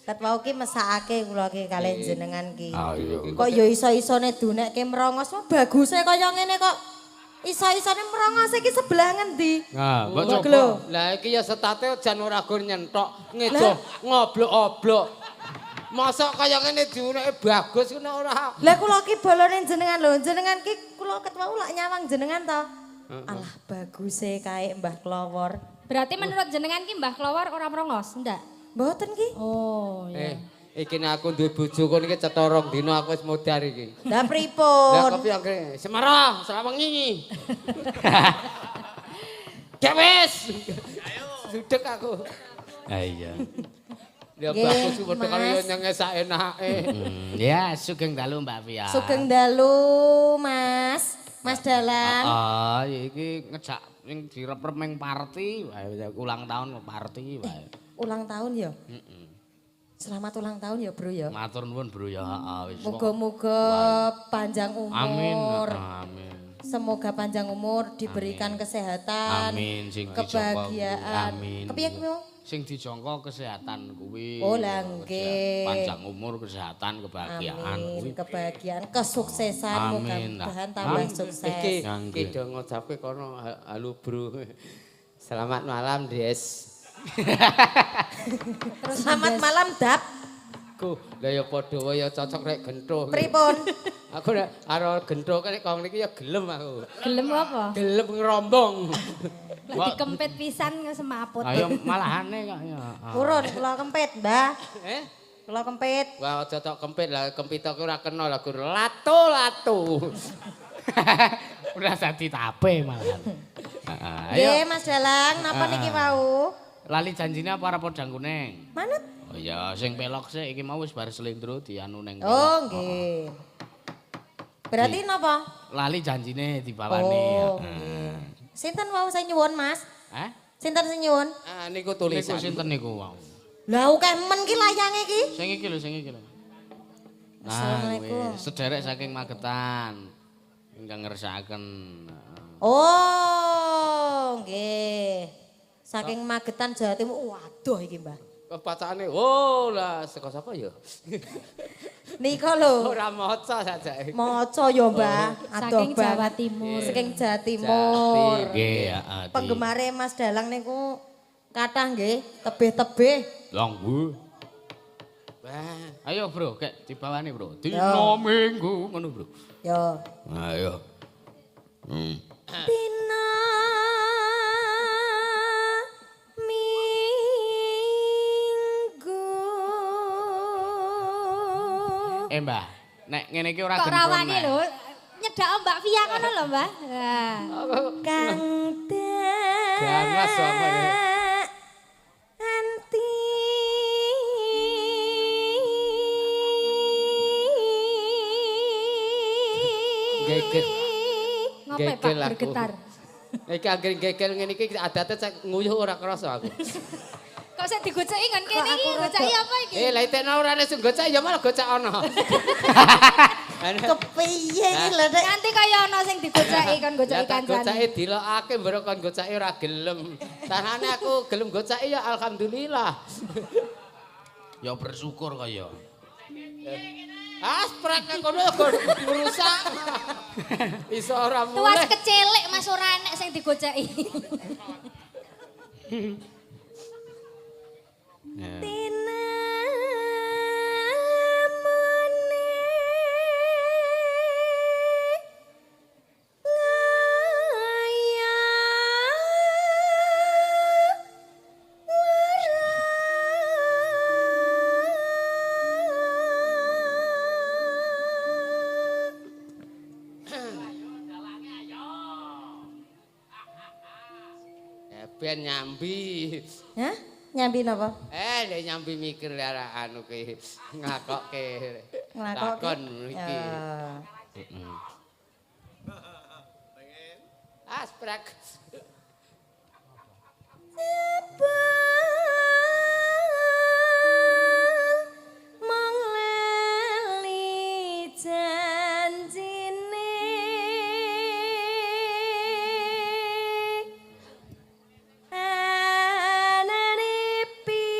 Speaker 6: Ket wau ki mesakake kula ki kalian jenengan ki.
Speaker 1: Ayo.
Speaker 6: Kok ya iso-isone dunekke merongos, baguse kaya ngene kok. Iso-isone merongos iki sebelah ngendi?
Speaker 1: Nah, mbok
Speaker 6: Mbok
Speaker 1: coba.
Speaker 6: lho.
Speaker 3: Lah iki ya setate jan ora gur nyentok, ngejo ngoblok-oblok. Mosok kaya ngene diuneke bagus ngono ora.
Speaker 6: Lah kula ki bolone jenengan lho, jenengan ki kula ket wau lak nyawang jenengan to. Alah baguse kae Mbah Klowor.
Speaker 2: Berarti menurut jenengan ki Mbah Klowor ora merongos, ndak?
Speaker 6: Mboten ki.
Speaker 2: Oh, iya.
Speaker 3: Iki nek aku duwe bojoku niki cetha rong dina aku wis modar iki.
Speaker 6: Lah
Speaker 3: Lah
Speaker 6: pripun?
Speaker 3: kopi anggere Semarang, Sawengi. Ya wis. Ayo. Sudek aku.
Speaker 1: Iya.
Speaker 3: Ya
Speaker 6: Nggih,
Speaker 3: bagus padha karo
Speaker 6: Mas.
Speaker 3: nyenge saenake.
Speaker 1: Ya, sugeng dalu Mbak Via.
Speaker 6: Sugeng dalu, Mas. Mas Dalang.
Speaker 1: Iki ngejak ning direp-rep ming party wae ulang tahun party wae.
Speaker 6: Ulang tahun ya?
Speaker 1: Heeh.
Speaker 6: Selamat ulang tahun ya, Bro ya.
Speaker 1: Matur nuwun, Bro ya. Wis.
Speaker 6: Muga-muga panjang umur.
Speaker 1: Amin. Amin.
Speaker 6: Semoga panjang umur, diberikan kesehatan,
Speaker 1: Amin sing
Speaker 6: kebahagiaan.
Speaker 1: Amin.
Speaker 6: Kepiye kuwi?
Speaker 1: Sing dijangka kesehatan kuwi.
Speaker 6: Oh, lah nggih.
Speaker 1: Panjang umur, kesehatan, kebahagiaan kuwi.
Speaker 6: Amin, kebahagiaan, kesuksesan, mudah-mudahan tambah sukses.
Speaker 3: Iki do ngucapke kono halo Bro. Selamat malam, Des.
Speaker 6: Selamat malam, Dap.
Speaker 3: Ku, lah ya padha wae ya cocok rek gento.
Speaker 6: Pripun?
Speaker 3: Aku nek karo gento kene kong niki ya gelem aku.
Speaker 2: Gelem apa?
Speaker 3: Gelem ngerombong.
Speaker 2: Lagi kempet pisan semaput.
Speaker 1: Ayo malahane kok ya.
Speaker 6: Purun, kula kempit, Mbah.
Speaker 3: Eh?
Speaker 6: Kula kempit.
Speaker 3: Wah, aja tok kempit lah, kempit aku ora kena lah, Gur. Lato.
Speaker 1: Udah dadi tape malah.
Speaker 6: Nggih, Mas Dalang, napa niki wau?
Speaker 1: Lali janjine apa ora podang kuning?
Speaker 6: Manut.
Speaker 1: Oh iya, sing pelok sik iki mau wis bar slendro dianu ning.
Speaker 6: Oh, nggih. Berarti napa?
Speaker 1: Lali janjine dibawani.
Speaker 6: Oh, sinten wau sing nyuwun, Mas? Sinten sing nyuwun?
Speaker 3: Ah, niku tulisan.
Speaker 1: Niku sinten niku wau?
Speaker 6: Lah akeh men ki layange ki.
Speaker 1: Sing iki lho, sing iki lho.
Speaker 6: Assalamualaikum.
Speaker 1: Wis sederek saking Magetan. Ingkang ngersakaken.
Speaker 6: Oh, nggih. Saking Magetan Jawa Timur. Waduh iki, Mbah.
Speaker 3: Bacane, oh lah, saka sapa ya?
Speaker 6: Nika lho.
Speaker 3: Ora maca saja.
Speaker 6: Maca ya, Mbah.
Speaker 2: Saking Jawa Timur.
Speaker 6: Saking Jawa Timur.
Speaker 1: Nggih,
Speaker 6: Penggemare Mas Dalang niku kathah nggih, tebih-tebih.
Speaker 1: Langgu.
Speaker 3: Wah,
Speaker 1: Ayo, Bro, kek dibawani, Bro. Dina Minggu ngono, Bro.
Speaker 6: Yo.
Speaker 1: Ayo.
Speaker 6: Dina Minggu.
Speaker 1: Mbah, nek ngene iki ora
Speaker 2: Kok
Speaker 1: gendron.
Speaker 2: rawani lho, nyedak Mbak Via kono lho, Mbah. Nah.
Speaker 6: Kang
Speaker 3: ganas apa ya?
Speaker 6: anti
Speaker 3: Geger.
Speaker 2: Ngopo Pak
Speaker 3: Gegel aku.
Speaker 2: bergetar?
Speaker 3: Iki anggere gegel ngene iki adate cek nguyuh ora krasa aku.
Speaker 2: Kok sik digoceki ngon kene iki, goceki apa iki?
Speaker 3: Lah itekno ora nek gocek ya malah gocek ana.
Speaker 6: kepiye iki lho Dek?
Speaker 2: Nanti kaya ana sing digoceki kon goceki
Speaker 3: Tak
Speaker 2: kancane.
Speaker 3: goceki dilokake mbaro kon goceki ora gelem. Tanane aku gelem goceki ya alhamdulillah.
Speaker 1: Ya bersyukur kaya.
Speaker 3: Asprak kono rusak. Iso ora
Speaker 2: Tuas
Speaker 3: mulih.
Speaker 2: kecilik Mas ora enek sing digoceki.
Speaker 6: Tina
Speaker 3: Ben nyambi.
Speaker 6: Hah? Nyambi napa?
Speaker 3: Nek nyambi mikir arek anu ki ngakokke.
Speaker 6: Nglakokke?
Speaker 3: Lakon iki.
Speaker 6: Ya.
Speaker 3: Asprak.
Speaker 6: Mong lali janjine anane pijersa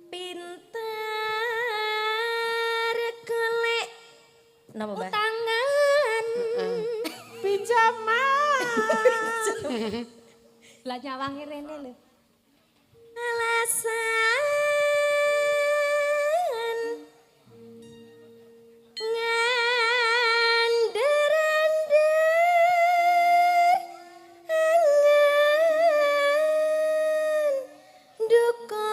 Speaker 6: pinter golek napa Mbak?
Speaker 2: Tangan.
Speaker 6: Pinjaman.
Speaker 2: Lah nyawangi rene lho.
Speaker 6: Alasan ngander-ander angen duka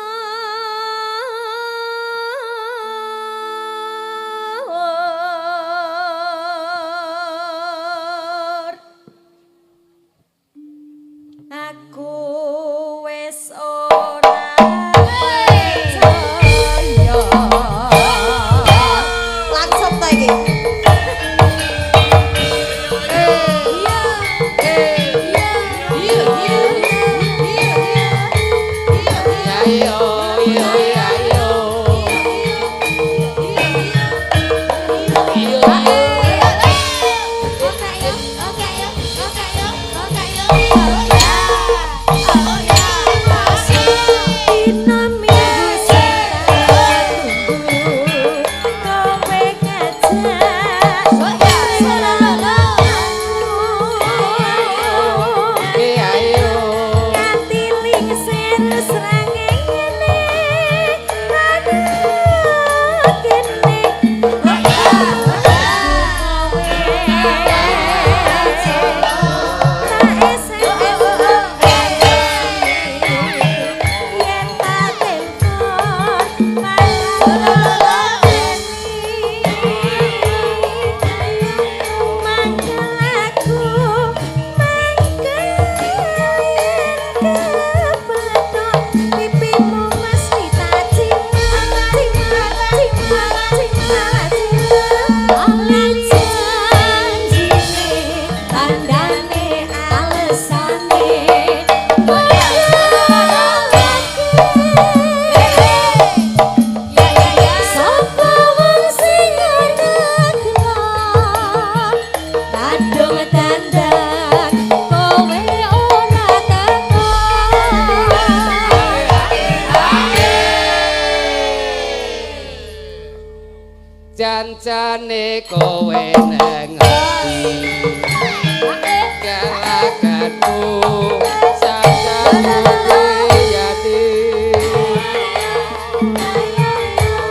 Speaker 6: Aku wis ora percaya. Langsung ta iki.
Speaker 3: Jancane kowe nang ati galaganmu sakjane yati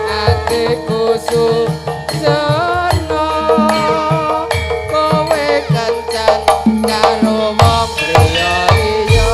Speaker 3: atiku sujono kowe kencan karo wong liya liya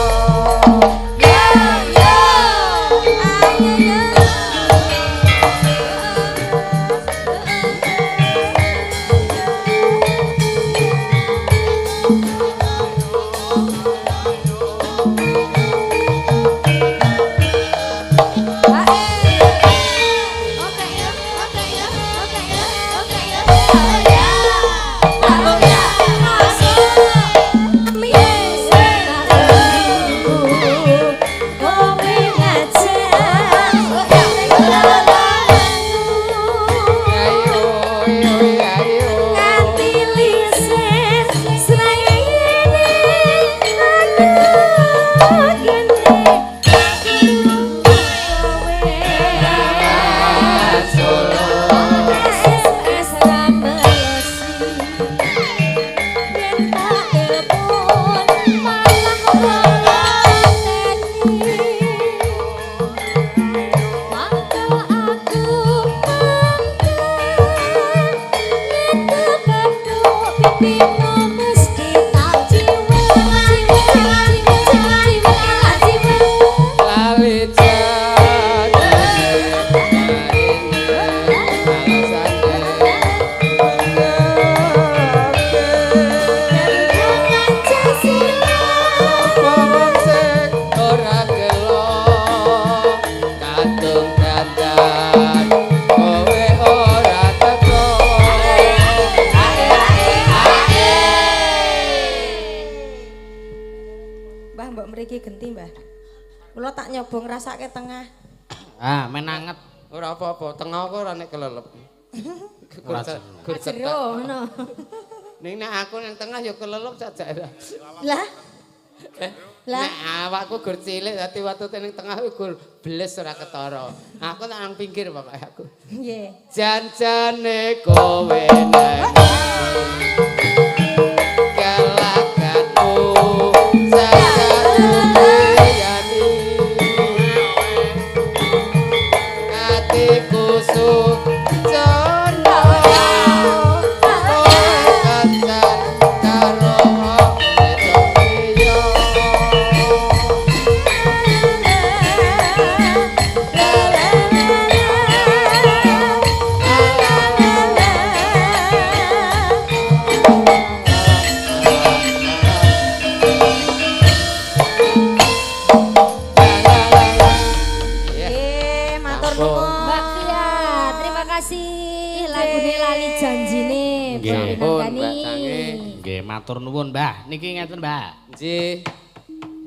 Speaker 6: nyoba ngrasake tengah.
Speaker 1: Ah, men anget.
Speaker 3: Ora apa-apa, tengah kok ora nek kelelep. Gur
Speaker 2: jero ngono.
Speaker 3: Ning nek aku nang tengah ya kelelep sajak.
Speaker 6: Lah. Lah
Speaker 3: nek awakku gur cilik dadi watute ning tengah gur bles ora ketara. Aku tak nang pinggir pokoke aku.
Speaker 6: Nggih.
Speaker 3: Janjane kowe nang galakanmu
Speaker 2: lali janjine
Speaker 1: Nggih.
Speaker 3: Mbak Sange.
Speaker 1: Nggih, matur nuwun, Mbah. Niki ngeten, Mbah.
Speaker 3: Nggih.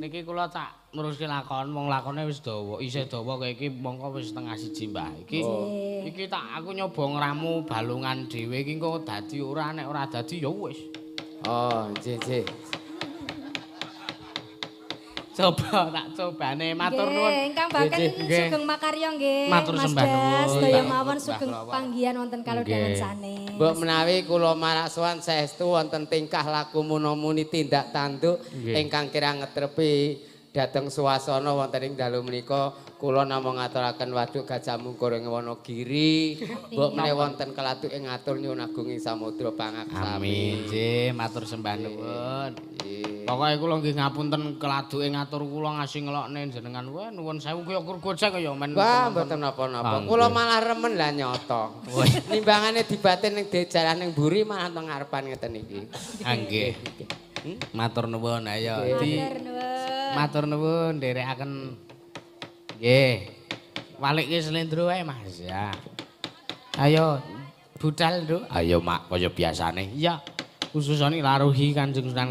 Speaker 1: Niki kula tak neruske lakon, wong lakone wis dawa, isih dawa kaya iki mongko wis setengah siji, Mbah. Iki tak aku nyoba ngramu balungan dhewe iki engko dadi ora nek ora dadi ya wis.
Speaker 3: Oh, nggih.
Speaker 1: Coba tak cobane matur nuwun.
Speaker 2: Nggih, ingkang baken sugeng makarya nggih.
Speaker 1: Matur
Speaker 2: Mas
Speaker 1: sembah nuwun.
Speaker 2: Das, sedaya
Speaker 1: Mbah.
Speaker 2: mawon sugeng panggihan wonten kalodhangan sanes.
Speaker 3: Mbok menawi kula maraksuwan saestu wonten tingkah laku munamuni tindak tanduk ingkang kirang ngetrepi dhateng suasana wonten ing dalu menika kula namung ngaturaken waduk Gajah Mungkur ing Wonogiri. Mbok menawi wonten kelatuke ngatur nyuwun agung ing samudra pangaksami.
Speaker 1: Amin, nggih, matur sembah nuwun. Pokoke kula nggih ngapunten keladuke ngatur kula ngasih ngelokne jenengan. Wah, nuwun sewu kaya gojek kaya men.
Speaker 3: Wah, mboten napa-napa. Kula malah remen lah nyoto. Nimbangane dibatin ning jalan ning mburi malah teng ngarepan ngeten iki.
Speaker 1: Nggih. Matur nuwun ayo. Matur nuwun nderekaken. Nggih. Walikke slendro ae, Mas ya. Ayo budal, Nduk. Ayo, Mak, kaya biasane. Iya. Khususane laruhi Kanjeng Sunan